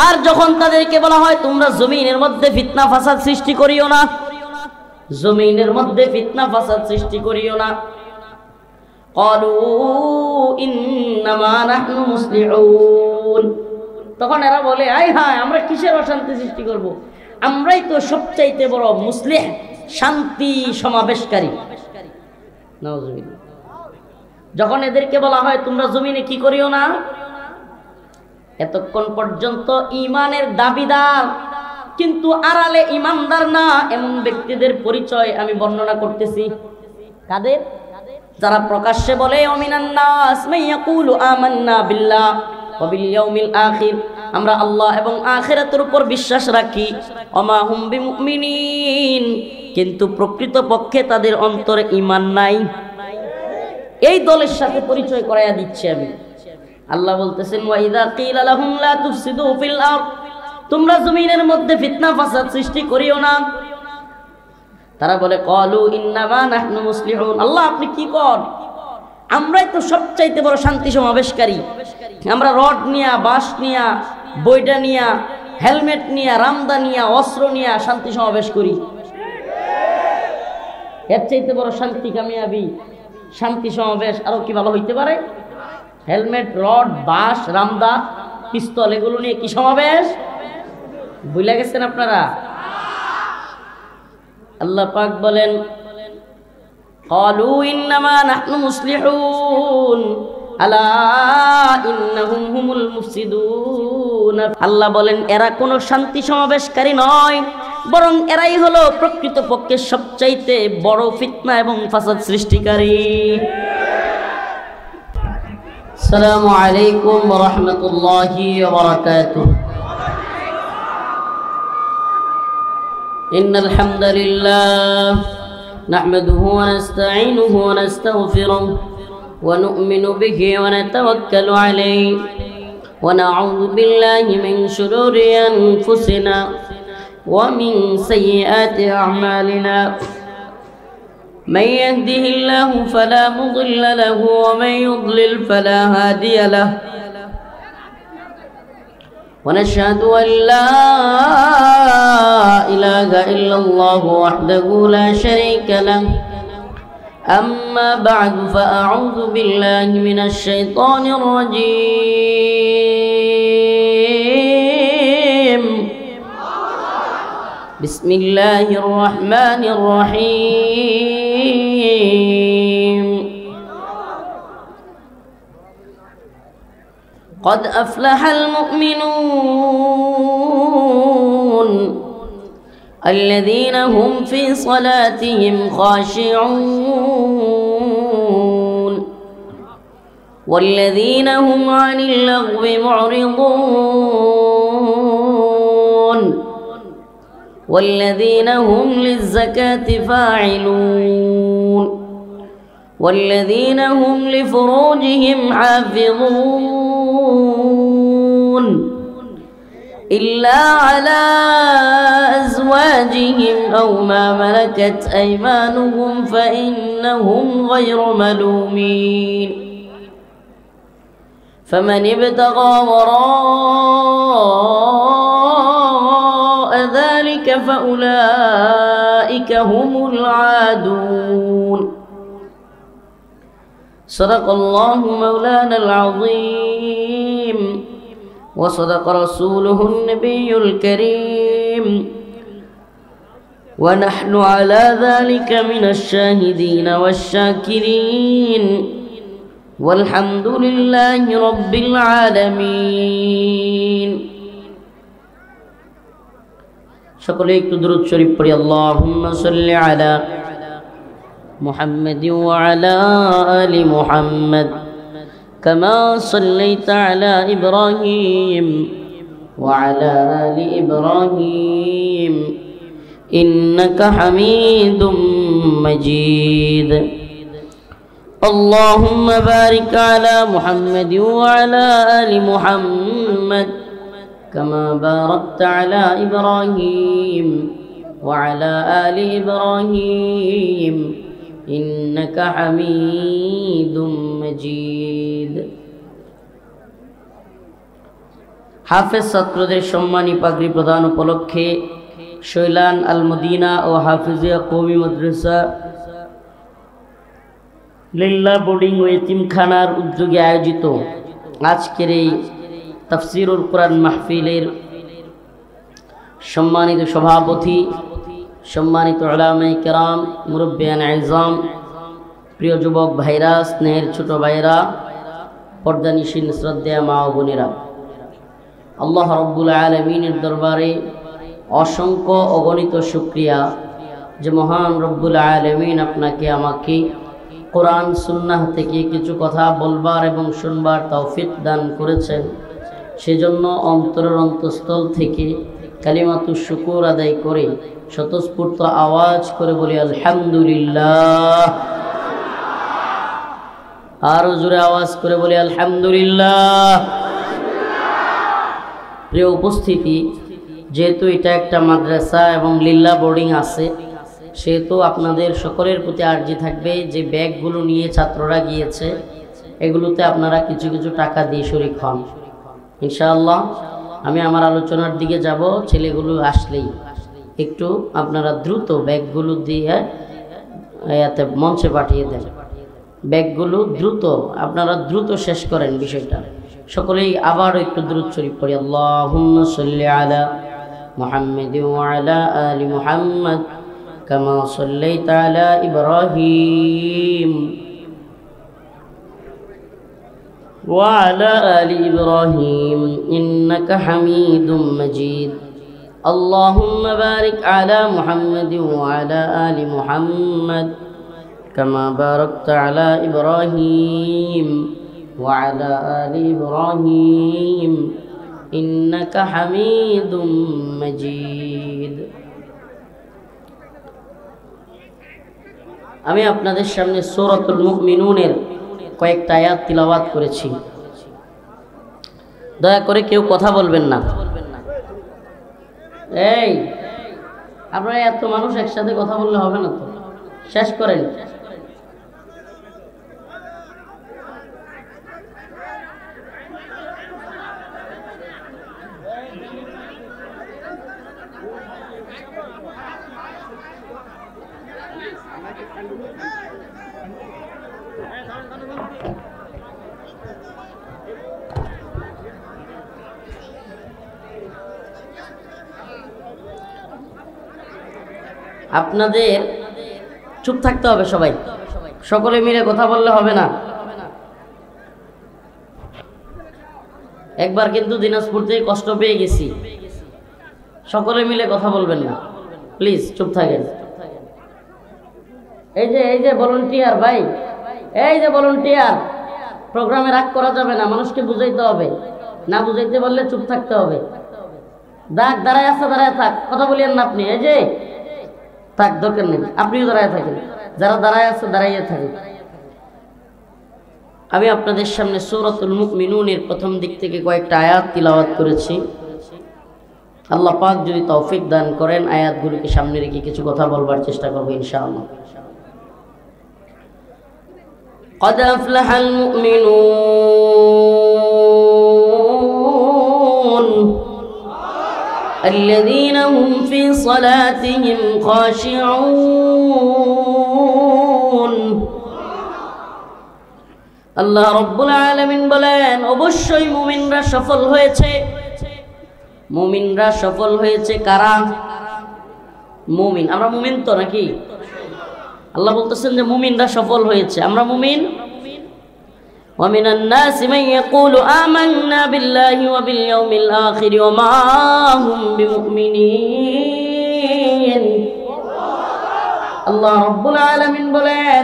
আর যখন তাদেরকে বলা হয় তোমরা জমিনের মধ্যে ফিতনা ফাসাদ সৃষ্টি করিও না, জমিনের মধ্যে ফিতনা ফাসাদ সৃষ্টি করিও না, ক্বালু ইন্নামা নাহনু মুসলিহুন, তখন এরা বলে আয় হায় আমরা কিসের অশান্তি সৃষ্টি করব, আমরাই তো সবচাইতে বড় মুসলিহ, শান্তি সমাবেশকারী। নাউজুবিল্লাহ। যখন এদেরকে বলা হয় তোমরা জমিনে কি করিও না, এতক্ষণ পর্যন্ত ঈমানের দাবিদার কিন্তু আড়ালে ঈমানদার না এমন ব্যক্তিদের পরিচয় আমি বর্ণনা করতেছি। কাদের? যারা প্রকাশ্যে বলে ওমিনান নাস মাইয়াকুলু আমান্না বিল্লাহ ওয়া বিল ইয়াউমিল আখির, আমরা আল্লাহ এবং আখিরাতের উপর বিশ্বাস রাখি, ওমা হুম বিমুমিনিন, কিন্তু প্রকৃতপক্ষে তাদের অন্তরে ঈমান নাই। এই দলের সাথে পরিচয় করায়া দিচ্ছি আমি। আল্লাহ বলতেছেন ওয়া ইযা কিলা লাহুম লা তুফসিদু ফিল আরদ, তোমরা জমিনের মধ্যে ফিতনা ফাসাদ সৃষ্টি করিও না, তারা বলে ক্বালু ইন্নামা নাহনু মুসলিহুন, আল্লাহ আপনি কি কর, আমরাই তো সবচাইতে বড় শান্তি সমাবেশকারী, আমরা রড নিয়া, বাঁশ নিয়া, বইটা নিয়া, হেলমেট নিয়া, রামদা নিয়া, অস্ত্র নিয়া শান্তি সমাবেশ করি। এর চাইতে বড় শান্তি কামিয়াবি, শান্তি সমাবেশ আরো কি ভালো হইতে পারে? হেলমেট, রড, বাঁশ, রামদা, পিস্তল এগুলো নিয়ে কি সমাবেশ? ভুলে গেছেন আপনারা? আল্লাহ পাক বলেন ক্বালু ইন্নামা নাহনু মুসলিহুন আলা ইন্নাহুম হুমুল মুফসিদুন, আল্লাহ বলেন এরা কোনো শান্তি সমাবেশকারী নয়, বরং এরাই হলো প্রকৃতপক্ষে সবচাইতে বড় ফিতনা এবং ফাসাদ সৃষ্টিকারী। আসসালামু আলাইকুম ওয়া রাহমাতুল্লাহি ওয়া বারাকাতুহু। ইন্নাল হামদালিল্লাহ নাহমাদুহু ওয়া নাস্তাঈনুহু ওয়া নাস্তাগফিরুহু ওয়া নু'মিনু বিহি ওয়া নাতাওয়াক্কালু আলাইহি ওয়া না'উযু বিল্লাহি মিন শুরুরি আনফুসিনা ওয়া মিন সাইয়্যাতি আ'মালিনা। من يهده الله فلا مضل له ومن يضلل فلا هادي له، ونشهد أن لا إله إلا الله وحده لا شريك له. أما بعد فأعوذ بالله من الشيطان الرجيم. بسم الله الرحمن الرحيم. قد أفلح المؤمنون الذين هم في صلاتهم خاشعون والذين هم عن اللغو معرضون والذين هم للزكاة فاعلون والذين هم لفروجهم حافظون إلا على أزواجهم أو ما ملكت أيمانهم فإنهم غير ملومين. فمن ابتغى وراء ذلك فأولئك هم العادون. صدق الله مولانا العظيم وصدق رسوله النبي الكريم ونحن على ذلك من الشاهدين والشاكرين والحمد لله رب العالمين. সকলে একটু দুরূদ শরীফ পড়ি। আল্লাহুম্মা সাল্লি আলা محمد وعلى آل محمد كما صليت على إبراهيم وعلى آل إبراهيم إنك حميد مجيد. اللهم بارك على محمد وعلى آل محمد كما باركت على إبراهيم وعلى آل إبراهيم إنك حميد مجيد. হাফেজ ছাত্রদের সম্মানী পাগড়ি প্রদান উপলক্ষে শৈলান আল মদিনা ও হাফিজিয়া কওমি মাদ্রাসা লিল্লাহ বোর্ডিং ও এতিমখানার উদ্যোগে আয়োজিত আজকের এই তাফসীরুল কোরআন মাহফিলের সম্মানিত সভাপতি, সম্মানিত উলামায়ে কেরাম, মুরব্বিয়ান আযম, প্রিয় যুবক ভাইরা, স্নেহের ছোট ভাইরা, পর্দানিশীন শ্রদ্ধেয় মা ও বোনেরা, আল্লাহ রাব্বুল আলামিনের দরবারে অসংখ্য অগণিত শুকরিয়া যে মহান রব্বুল আলামিন আপনাকে আমাকে কোরআন সুন্নাহ থেকে কিছু কথা বলবার এবং শুনবার তৌফিক দান করেছেন। সেজন্য অন্তরের অন্তঃস্থল থেকে কালিমাতুশ শুকর আদায় করে স্বতঃস্ফূর্ত আওয়াজ করে বলি আলহামদুলিল্লাহ। আরো জোরে আওয়াজ করে বলি আলহামদুলিল্লাহ। প্রিয় উপস্থিতি, যেহেতু এটা একটা মাদ্রাসা এবং লিল্লাহ বোর্ডিং আছে, সেহেতু আপনাদের সকলের প্রতি আর্জি থাকবে যে ব্যাগগুলো নিয়ে ছাত্ররা গিয়েছে এগুলোতে আপনারা কিছু কিছু টাকা দিয়ে শরীক হন ইনশাআল্লাহ। আমি আমার আলোচনার দিকে যাব, ছেলেগুলো আসলেই একটু আপনারা দ্রুত ব্যাগগুলো দিয়ে এতে মঞ্চে পাঠিয়ে দেন। ব্যাগগুলো দ্রুত আপনারা দ্রুত শেষ করেন বিষয়টা। সকলেই আবার একটু দ্রুত শরীফ পড়ি, আল্লাহুম্মা সাল্লি আলা মুহাম্মাদ ওয়া আলা আলি মুহাম্মাদ কামা সাল্লাইতা আলা ইব্রাহিম ওয়া আলা আলি ইব্রাহিম ইন্নাকা হামিদুম মাজিদ। আল্লাহুম্মা বারিক আলা মুহাম্মাদ ওয়া আলা আলি মুহাম্মাদ কামা বারাকতা আলা ইব্রাহিম وعلى آل إبراهيم إنك حميد مجيد। আমি আপনাদের সামনে সূরাতুল মুমিনুনের কয়েকটা আয়াত তিলাওয়াত করেছি। দয়া করে কেউ কথা বলবেন না। এই আপনারা এত মানুষ একসাথে কথা বললে হবে না তো, শেষ করেন। আপনাদের চুপ থাকতে হবে, সবাই সকলে মিলে কথা বললে হবে না। একবার কিন্তু দিনাজপুর থেকে কষ্ট পেয়ে গেছি, সকলে মিলে কথা বলবেন না প্লিজ, চুপ থাকেন। এই যে ভলান্টিয়ার ভাই, এই যে ভলান্টিয়ার, প্রোগ্রামে রাগ করা যাবে না, মানুষকে বুঝাইতে হবে, না বুঝাইতে বললে চুপ থাকতে হবে। দাঁড়ায় আছে, দাঁড়ায় থাক, কথা বলিয়েন না আপনি। এই যে থাক, দরকার নেই, আপনিও দাঁড়ায় থাকেন, যারা দাঁড়ায় আছে দাঁড়াইয়ে থাকেন। আমি আপনাদের সামনে সূরাতুল মুমিনুনের প্রথম দিক থেকে কয়েকটা আয়াত তিলাওয়াত করেছি। আল্লাহ পাক যদি তৌফিক দান করেন আয়াতগুলোকে সামনে রেখে কিছু কথা বলবার চেষ্টা করব ইনশাআল্লাহ। قد أفلح المؤمنون الذين هم في صلاتهم خاشعون। আল্লাহ রাব্বুল আলামিন বলেন, অবশ্যই মুমিনরা সফল হয়েছে। মুমিনরা সফল হয়েছে কারা? মুমিন। আমরা মুমিন তো নাকি? আল্লাহ বলতেছেন যে মুমিনরা সফল হয়েছে। আমরা মুমিন। ومن الناس من يقول آمنا بالله وباليوم الآخر وما هم بمؤمنين। আল্লাহ রাব্বুল আলামিন বলেন,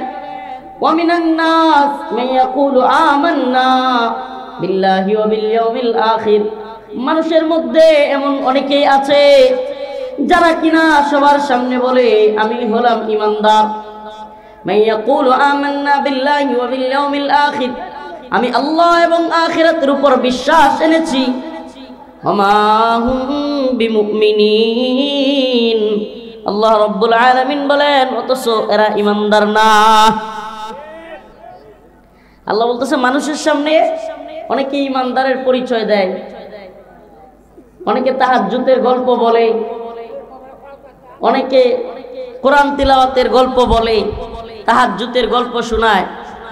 ومن الناس من يقول آمنا بالله وباليوم الآخر। মানুষের মধ্যে এমন অনেকেই আছে যারা কিনা সবার সামনে বলে আমি হলাম ঈমানদার। من يقول آمنا بالله وباليوم الآخر, আমি আল্লাহ এবং আখিরাতের উপর বিশ্বাস এনেছি। وما هم بمؤمنين। আল্লাহ রাব্বুল আলামিন বলেন অথচ এরা ঈমানদার না। আল্লাহ বলতেছে মানুষের সামনে অনেকে ঈমানদারের পরিচয় দেয়, অনেকে তাহাজ্জুদের গল্প বলে, অনেকে কোরআন তিলাওয়াতের গল্প বলে, তাহাজ্জুদের গল্প শোনায়,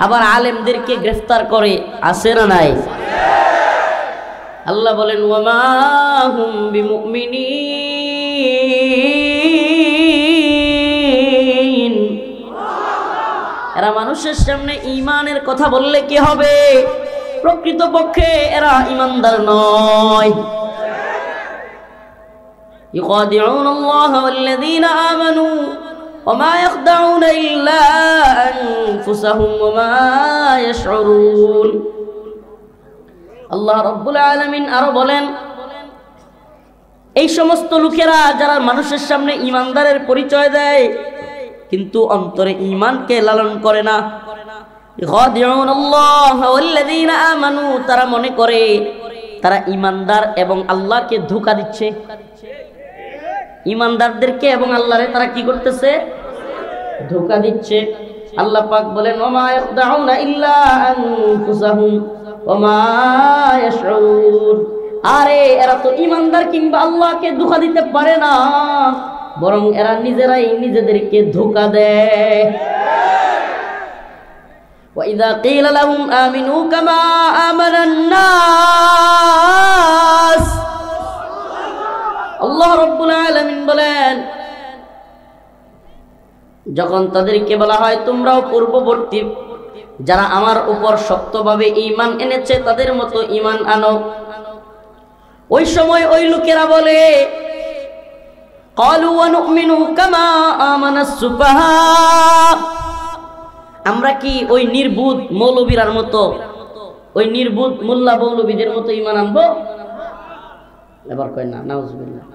আবার আলেমদেরকে গ্রেফতার করে, আছে না নাই? আল্লাহ বলেন ওয়ামা হুম বিমুমিনিন, এরা মানুষের সামনে ঈমানের কথা বললে কি হবে? প্রকৃতপক্ষে এরা ঈমানদার নয়। يخادعون الله والذين آمنوا وما يخدعون إلا أنفسهم وما يشعرون। আল্লাহ রাব্বুল আলামিন আরো বলেন, এই সমস্ত লোকেরা যারা মানুষের সামনে ঈমানদারের পরিচয় দেয় কিন্তু অন্তরে ঈমানকে লালন করে না। يخادعون الله والذين آمنوا, তারা মনে করে তারা ঈমানদার এবং আল্লাহকে ধোঁকা দিচ্ছে। ঈমানদারদেরকে এবং আল্লাহরে তারা কি করতেছে? ধোঁকা দিচ্ছে। আল্লাহ পাক বলেন ওমা ইয়াখদাউনা ইল্লা আনফুসাহুম ওমা ইয়াশউরুন, আরে এরা তো ঈমানদার কিংবা আল্লাহকে ধোঁকা দিতে পারে না, বরং এরা নিজেরাই নিজেদেরকে ধোঁকা দেয়। ওয়া ইযা কিলা লাহুম আমিনু কামা আমানান নাস, আল্লাহ রাব্বুল আলামিন বলেন, যখন তাদেরকে বলা হয় তোমরাও পূর্ববর্তী যারা আমার উপর শক্তভাবে ঈমান এনেছে তাদের মতো ঈমান আনো, ওই সময় ওই লোকেরা বলে ক্বালু ওয়া নুমিনু কামা আমানাস সুফাহা, আমরা কি ওই নির্বুধ মৌলবীরার মতো, ওই নির্বুধ মোল্লা মৌলবীদের মতো ঈমান আনবো? এবার কয় না, নাউজুবিল্লাহ।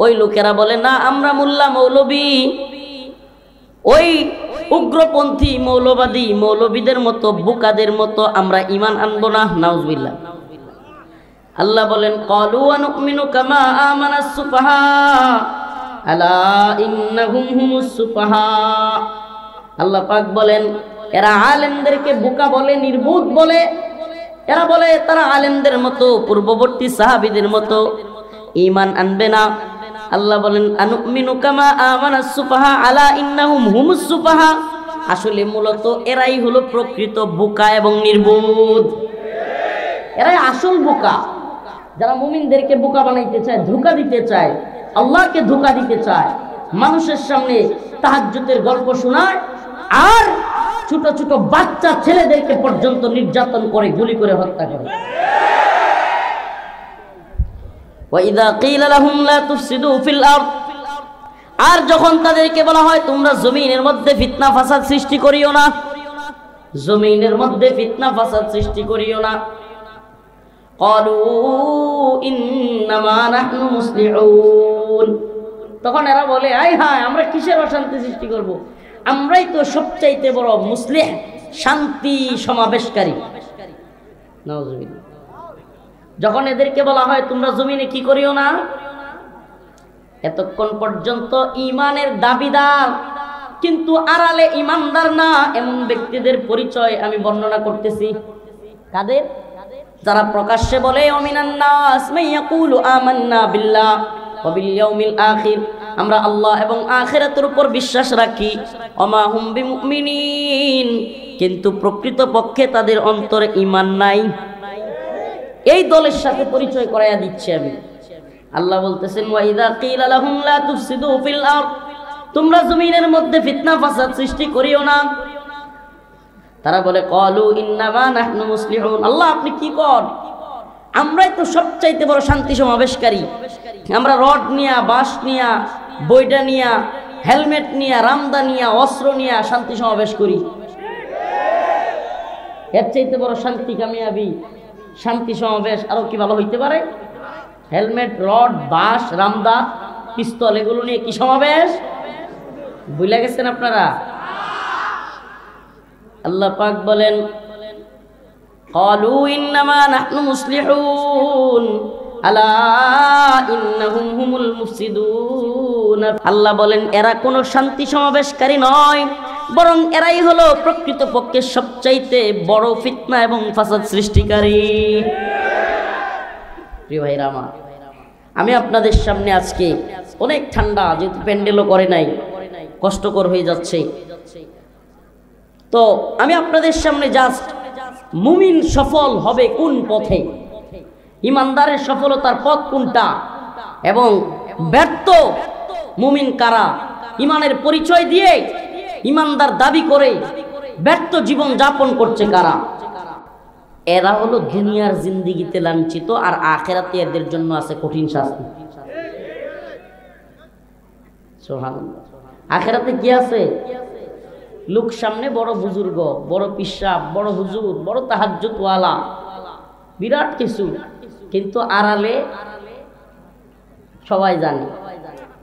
ওই লোকেরা বলে না, আমরা মোল্লা মৌলবী ওই উগ্রপন্থী মৌলবাদী মৌলবীদের মতো বুকাদের মতো আমরা ঈমান আনবো না, নাউজুবিল্লাহ। আল্লাহ বলেন ক্বালু ওয়া নুমিনু কামা আমানাস সুফাহা আলা ইন্নাহুম হুমুস সুফাহা। আল্লাহ পাক বলেন এরা আলেমদেরকে বোকা বলে, নির্বুধ বলে, এরা বলে তারা আলেমদের মতো পূর্ববর্তী সাহাবীদের মতো ঈমান আনবে না। আল্লাহ বলেন আনুমিনু কামা আমানাস সুফাহা আলা ইন্নাহুম হুমুস সুফাহা, আসলে মূলত এরাই হলো প্রকৃত বোকা এবং নির্বুধ, এরাই আসল বোকা। যারা মুমিনদেরকে বোকা বানাইতে চায়, ধোঁকা দিতে চায়, আল্লাহকে ধোঁকা দিতে চায়, মানুষের সামনে তাহাজ্জুদের গল্প শোনায় আর ছোট ছোট বাচ্চা ছেলেদেরকে পর্যন্ত নির্যাতন করে, গুলি করে হত্যা করে। ওয়াইদা কিলা লাহুম লা তুফসিদু ফিল আরদ, আর যখন তাদেরকে বলা হয় তোমরা জমিনের মধ্যে ফিতনা ফাসাদ সৃষ্টি করিও না, জমিনের মধ্যে ফিতনা ফাসাদ সৃষ্টি করিও না, ক্বালু ইন্নামা নাহনু মুসলিহুন, তখন এরা বলে আয় হায় আমরা কিসের অশান্তি সৃষ্টি করব, আমরাই তো সবচাইতে বড় মুসলিহ, শান্তি সমাবেশকারী। নাউজুবিল্লাহ। যখন এদেরকে বলা হয় তোমরা জমিনে কি করিও না, এতক্ষণ পর্যন্ত ঈমানের দাবিদার কিন্তু আড়ালে ঈমানদার না এমন ব্যক্তিদের পরিচয় আমি বর্ণনা করতেছি। কাদের? যারা প্রকাশ্যে বলে ওমিনান নাস মাইয়াকুলু আমান্না বিল্লাহ ওয়া বিল ইয়াউমিল আখির, আমরা আল্লাহ এবং আখিরাতের উপর বিশ্বাস রাখি, ওমা হুম বিমুমিনিন, কিন্তু প্রকৃতপক্ষে তাদের অন্তরে ঈমান নাই। এই দলের সাথে পরিচয় করায়া দিচ্ছি আমি। আল্লাহ বলতেছেন ওয়াইদা কিলা লাহুম লা তুফসিদু ফিল আরদ, তোমরা জমিনের মধ্যে ফিতনা ফাসাদ সৃষ্টি করিও না, তারা বলে ক্বালু ইন্নামা নাহনু মুসলিহুন, আল্লাহ আপনি কি কর, আমরাই তো সবচাইতে বড় শান্তি সমাবেশকারী, আমরা রড নিয়া, বাঁশ নিয়া, বইটা নিয়া, হেলমেট নিয়া, রামদা নিয়া, অস্ত্র নিয়া শান্তি সমাবেশ করি। এর চাইতে বড় শান্তি কামিয়াবি শান্তি সমাবেশ আরো কি ভালো হইতে পারে? হেলমেট, রড, বাঁশ, রামদা, পিস্তল এগুলো নিয়ে কি সমাবেশ? ভুলে গেছেন আপনারা? আল্লাহ পাক বলেন ক্বালু ইন্নামা নাহনু মুসলিহুন আলা ইন্নাহুম হুমুল মুফসিদুন, আল্লাহ বলেন এরা কোনো শান্তি সমাবেশকারী নয়, বরং এরাই হলো প্রকৃতপক্ষে সবচাইতে বড় ফিতনা এবং ফাসাদ সৃষ্টিকারী। প্রিয় ভাইরা আমার, আমি আপনাদের সামনে আজকে অনেক ঠান্ডা, যেহেতু প্যান্ডেলও করে নাই, কষ্টকর হয়ে যাচ্ছে, তো আমি আপনাদের সামনে জাস্ট মুমিন সফল হবে কোন পথে, ইমানদারের সফলতার পথ কোনটা, এবং ব্যর্থ মুমিন কারা, ইমানের পরিচয় দিয়ে ইমানদার দাবি করে ব্যর্থ জীবন যাপন করছে কারা, এরা হলো দুনিয়ার জিন্দেগিতে লাঞ্ছিত, আর আখিরাতে এদের জন্য আছে কঠিন শাস্তি। সুবহানাল্লাহ। আখিরাতে কি আছে? লোক সামনে বড় বুজুর্গ, বড় পিসাব, বড় হুজুর, বড় তাহাজ্জুদওয়ালা, বিরাট কিছু, কিন্তু আড়ালে সবাই জানে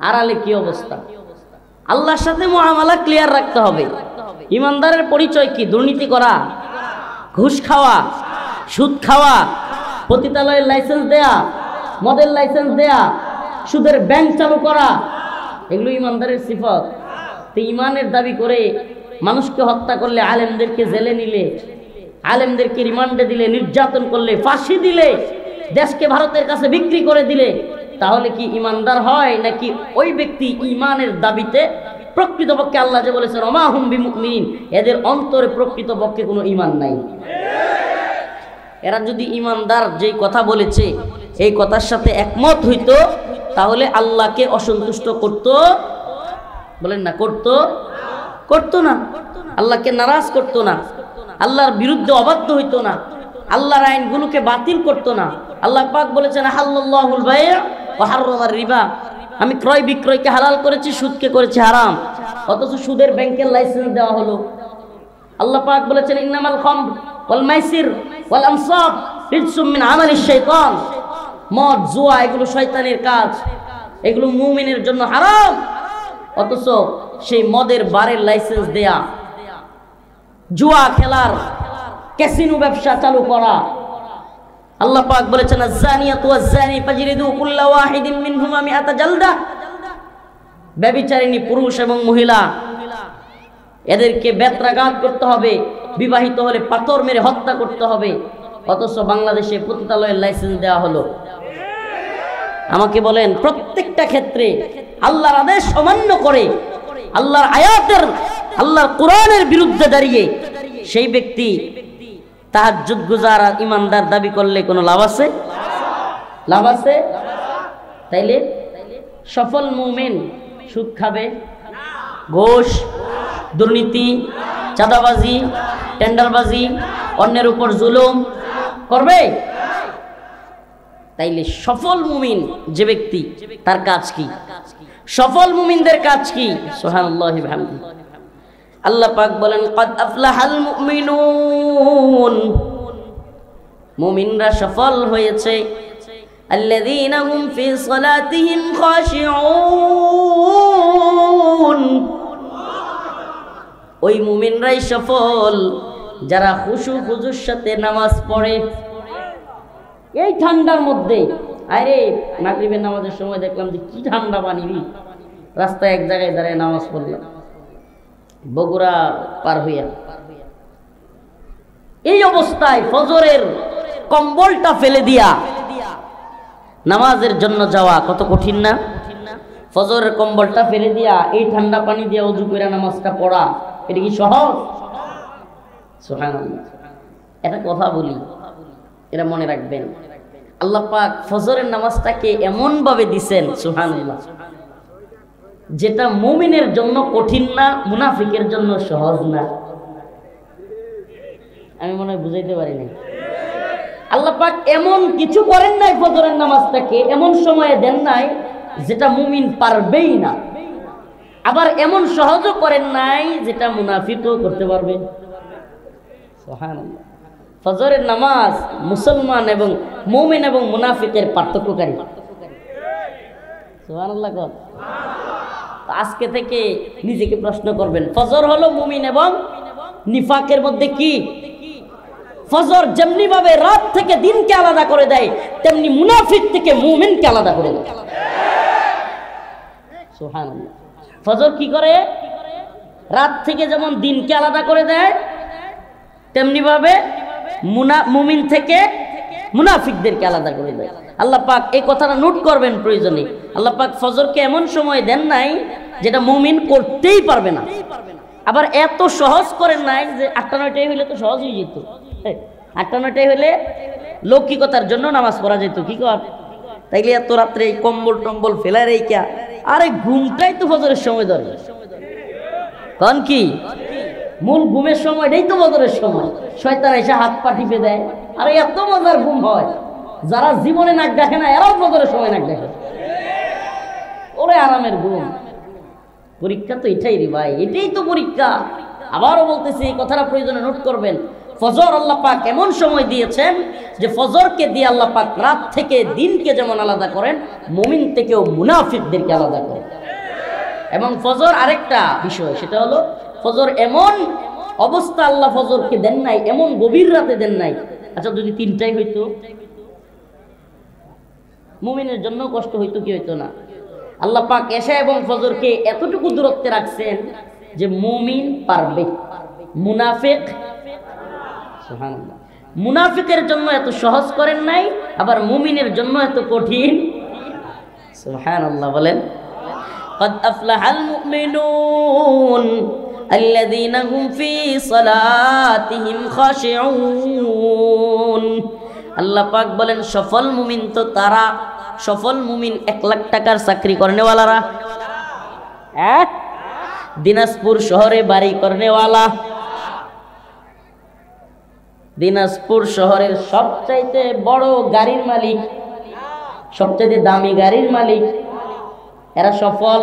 আড়ালে কি অবস্থা। আল্লাহর সাথে মুআমালা ক্লিয়ার রাখতে হবে। ইমানদারের পরিচয় কি? দুর্নীতি করা, ঘুষ খাওয়া, সুদ খাওয়া, পতিতালয়ের লাইসেন্স দেয়া, মদের লাইসেন্স দেয়া, সুদের ব্যাংক চালু করা, এগুলো ইমানদারের সিফত। তো ইমানের দাবি করে মানুষকে হত্যা করলে, আলেমদেরকে জেলে নিলে, আলেমদেরকে রিমান্ডে দিলে, নির্যাতন করলে, ফাঁসি দিলে, দেশকে ভারতের কাছে বিক্রি করে দিলে, তাহলে কি ইমানদার হয়? নাকি ওই ব্যক্তি ইমানের দাবিতে প্রকৃতপক্ষে আল্লাহ যে বলেছেন ওমা হুম বিমুমিন, এদের অন্তরে প্রকৃতপক্ষে কোনো ইমান নাই। এরা যদি ইমানদার যেই কথা বলেছে এই কথার সাথে একমত হইতো, তাহলে আল্লাহকে অসন্তুষ্ট করত, বলেন না, করতো না, আল্লাহকে নারাজ করতো না, আল্লাহর বিরুদ্ধে অবাধ্য হইতো না, আল্লাহর আইনগুলোকে বাতিল করতো না। আল্লাহ পাক বলেছেন হাল্লাল্লাহুল বায়' ওয়া হাররামার রিবা, আমি ক্রয় বিক্রয়কে হালাল করেছি, সুদকে করেছি হারাম, অথচ সুদের ব্যাংকের লাইসেন্স দেওয়া হলো। আল্লাহ পাক বলেছেন ইন্নামাল খামর ওয়াল মাইসির ওয়াল আনসাব রিজসুম মিন আমালিশ শাইতান, মদ জুয়া এগুলো শয়তানের কাজ, এগুলো মুমিনের জন্য হারাম, অথচ সেই মদের বারের লাইসেন্স দেয়া, জুয়া খেলার, ক্যাসিনো ব্যবসা চালু করা। আল্লাহ পাক বলেছেন আয-যানিয়াতু ওয়াজ-যানি ফাজরিদু কুল্লা ওয়াহিদিন মিনহুমা মিআতা জালদা, ব্যভিচারিণী পুরুষ এবং মহিলা এদেরকে বেত্রাঘাত করতে হবে, বিবাহিত হলে পাথর মেরে হত্যা করতে হবে, অথচ বাংলাদেশে পতিতালয়ের লাইসেন্স দেওয়া হলো। আমাকে বলেন, প্রত্যেকটা ক্ষেত্রে আল্লাহর আদেশ অমান্য করে, আল্লাহর আয়াতের, আল্লাহর কোরআনের বিরুদ্ধে দাঁড়িয়ে সেই ব্যক্তি তাহাজ্জুদ গুজার আর ইমানদার দাবি করলে কোনো লাভ আছে? লাভ আছে? তাইলে সফল মুমিন সুদ খাবে, ঘুষ, দুর্নীতি, চাঁদাবাজি, টেন্ডারবাজি, অন্যের উপর জুলুম করবে? তাইলে সফল মুমিন যে ব্যক্তি, তার কাজ কি? সফল মুমিনদের কাজ কি? সুবহানাল্লাহি ওয়া বিহামদিহি। আল্লাহ পাক বলেন ক্বাদ আফলাহাল মুমিনুন, মুমিনরা সফল হয়েছে, আল্লাযীনা হুম ফি সালাতিহিম খাশিউন, ওই মুমিনরাই সফল যারা খুশু খুজুর সাথে নামাজ পড়ে। এই ঠান্ডার মধ্যে, আরে মাগরিবের নামাজের সময় দেখলাম যে কি ঠান্ডা পানি, রাস্তায় এক জায়গায় দাঁড়িয়ে নামাজ পড়লাম, বগুড়া পার হইয়া। এই অবস্থায় ফজরের কম্বলটা ফেলে দিয়া নামাজের জন্য যাওয়া কত কঠিন না? ফজরের কম্বলটা ফেলে দিয়া এই ঠান্ডা পানি দিয়া ওযু করে নামাজটা পড়া, এটা কি সহজ? সুবহানাল্লাহ। এটা কথা বলি, এটা মনে রাখবেন। আল্লাহ পাক ফজরের নামাজটাকে এমন ভাবে দিবেন, সুবহানাল্লাহ, যেটা মুমিনের জন্য কঠিন না, মুনাফিকের জন্য সহজ না। আমি মনে হয় বুঝাইতে পারি নাই। আল্লাহ পাক এমন কিছু করেন নাই, ফজরের নামাজটাকে এমন সময়ে দেন নাই যেটা মুমিন পারবেই না, আবার এমন সহজও করেন নাই যেটা মুনাফিকও করতে পারবে। সুবহানাল্লাহ। ফজরের নামাজ মুসলমান এবং মুমিন এবং মুনাফিকের পার্থক্যকারী। সুবহানাল্লাহ। আজকে থেকে নিজেকে প্রশ্ন করবেন, ফজর হলো মুমিন এবং নিফাকের মধ্যে কি? ফজর যেমনি ভাবে রাত থেকে দিনকে আলাদা করে দেয়, তেমনি মুনাফিক থেকে মুমিনকে আলাদা করে দেয়। সুবহানাল্লাহ। ফজর কি করে? রাত থেকে যেমন দিনকে আলাদা করে দেয়, তেমনি ভাবে মুমিন থেকে মুনাফিকদেরকে আলাদা করে দেয়। আল্লাহ পাক এই কথাটা নোট করবেন প্রয়োজনে। আল্লাহ পাক ফজরকে এমন সময় দেন নাই যেটা মুমিন করতেই পারবে না, আবার এত সহজ করেন নাই যে 8-9টাই হইলে তো সহজ হয়ে যেত। 8-9টাই হইলে লৌকিকতার জন্য নামাজ পড়া যেত, কি কর তাইলে এত রাত্রে কম্বল টম্বল ফেলায় রে ক্যা, আরে ঘুমটাই তো ফজরের সময় ধরে, কারণ কি মূল ঘুমের সময়টাই তো ফজরের সময়। শয়তান এসে হাত পা টিপে দেয়, আরে এত মজার ঘুম হয়, যারা জীবনে নাক দেখে না এরাও ফজরের সময় নাক দেখে, ওরে আরামের ঘুম। পরীক্ষা তো এটাই রে ভাই, এটাই তো পরীক্ষা। আবারও বলতেছি, এই কথাটা প্রয়োজনে নোট করবেন। ফজর আল্লাহ পাক এমন সময় দিয়েছেন যে ফজরকে দিয়ে আল্লাহ পাক রাত থেকে দিনকে যেমন আলাদা করেন, মুমিন থেকেও মুনাফিকদেরকে আলাদা করেন। এবং ফজর আরেকটা বিষয়, সেটা হলো ফজর এমন অবস্থা আল্লাহ ফজরকে দেন নাই, এমন গভীর রাতে দেন নাই। আচ্ছা যদি 3টাই হইতো, মুমিনের জন্য কষ্ট হইতো কি হইতো না? আল্লাহ পাক এশা এবং ফজরকে এতটুকু দূরত্বে রাখছেন যে মুমিন পারবে, মুনাফিক, সুবহানাল্লাহ, মুনাফিকের জন্য এত সহজ করেন নাই, আবার মুমিনের জন্য এত কঠিন। সুবহানাল্লাহ বলেন। قد أفلح المؤمنون الذين هم في صلاتهم خاشعون। আল্লাহ পাক বলেন সফল মুমিন তো তারা, সফল মুমিন 1 লাখ টাকার চাকরি করনেওয়ালারা, দিনাজপুর শহরে বাড়ি করনেওয়ালা, দিনাজপুর শহরের সবচাইতে বড় গাড়ির মালিক, সবচাইতে দামি গাড়ির মালিক, এরা সফল।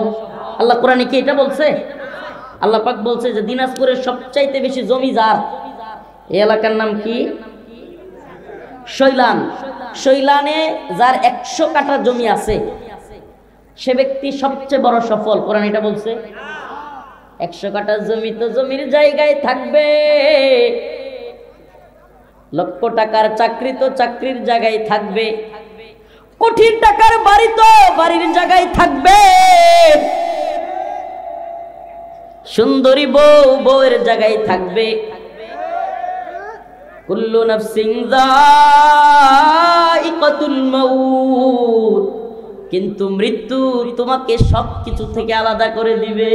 আল্লাহ কোরআনে কি এটা বলছে? আল্লাহ পাক বলছে যে দিনাজপুরের সবচাইতে বেশি জমি যার, এই এলাকার নাম কি? শৈলান। শৈলানে যার 100 কাঠা জমি আছে সে ব্যক্তি সবচেয়ে বড় সফল। কোরআন এটা বলছে। 100 কাঠা জমি তো জমির জায়গায় থাকবে, লক্ষ টাকার চাকরি তো চাকরির জায়গায় থাকবে, কোটি টাকার বাড়ি তো বাড়ির জায়গায় থাকবে, সুন্দরী বউ বউয়ের জায়গায় থাকবে। কুল্লু নাফসিন যায়িকাতুল মাউত, কিন্তু মৃত্যু তোমাকে সবকিছু থেকে আলাদা করে দিবে।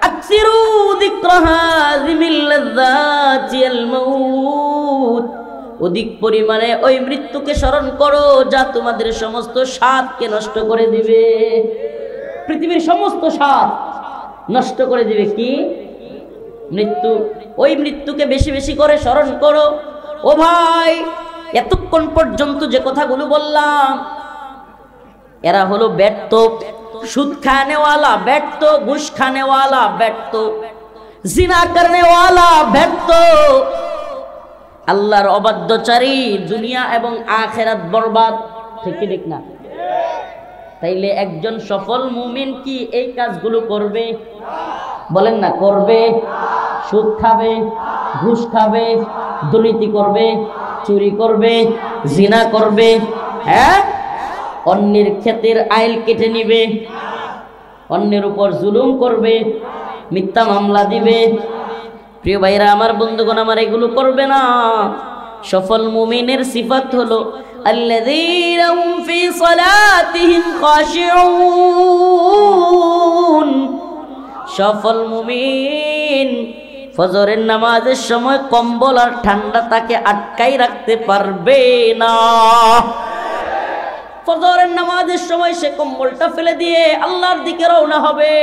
আকসিরু যিকরা হাযিমিল লাযযাতিল মাউত, অধিক পরিমাণে ওই মৃত্যুকে স্মরণ করো যা তোমাদের সমস্ত স্বাদকে নষ্ট করে দিবে। পৃথিবীর সমস্ত স্বাদ নষ্ট করে দিবে কি? মৃত্যু। ওই মৃত্যুকে বেশি বেশি করে স্মরণ করো। ও ভাই, এতক্ষণ পর্যন্ত যে কথাগুলো বললাম, এরা হলো ব্যর্থ, সুদ খানেওয়ালা ব্যর্থ, ঘুষ খানেওয়ালা ব্যর্থ, জিনা করনেওয়ালা ব্যর্থ, আল্লাহর অবাধ্যচারী, দুনিয়া এবং আখিরাত বরবাদ। ঠিক কি ঠিক না? তাইলে একজন সফল মুমিন কি এই কাজগুলো করবে? বলেন না করবে? সুদ খাবে, ঘুষ খাবে, দুর্নীতি করবে, চুরি করবে, জিনা করবে, হ্যাঁ, অন্যের ক্ষেতের আইল কেটে নিবে, অন্যের উপর জুলুম করবে, মিথ্যা মামলা দিবে। প্রিয় ভাইরা আমার, বন্ধুগণ আমার, এগুলো করবে না। সফল মুমিনের সিফাত হলো আল্লাযীনা হুম ফি সালাতিহিম খাশিউন। সফল মুমিন ফজরের নামাজের সময় কম্বল আর ঠান্ডা তাকে আটকাই রাখতে পারবে না। ফজরের নামাজের সময় সে কম্বলটা ফেলে দিয়ে আল্লাহর দিকে রওনা হবে।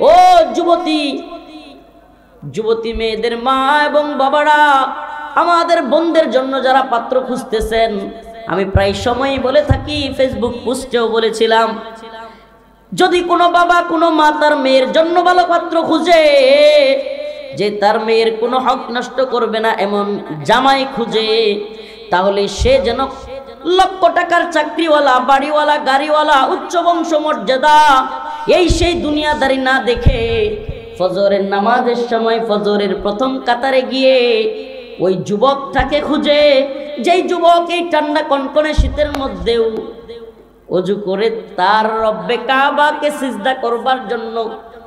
ও যুবতী, যুবতী মেয়েদের মা এবং বাবারা, আমাদের বোনদের জন্য যারা পাত্র খুঁজতেছেন, আমি প্রায় সময়ই বলে থাকি, ফেসবুক পোস্টেও বলেছিলাম, যদি কোনো বাবা কোনো মা তার মেয়ের জন্য ভালো পাত্র খুঁজে, যে তার মেয়ের কোনো হক নষ্ট করবে না এমন জামাই খুঁজে, তাহলে সে যেন লক্ষ টাকার চাকরিওয়ালা, বাড়িওয়ালা, গাড়িওয়ালা, উচ্চ বংশ মর্যাদা, এই সেই দুনিয়াদারি না দেখে ফজরের নামাজের সময় ফজরের প্রথম কাতারে গিয়ে ওই যুবকটাকে খুঁজে, যেই যুবক এই ঠান্ডা কনকনে শীতের মধ্যেও ওযু করে তার রব্বে কাবাকে সিজদা করবার জন্য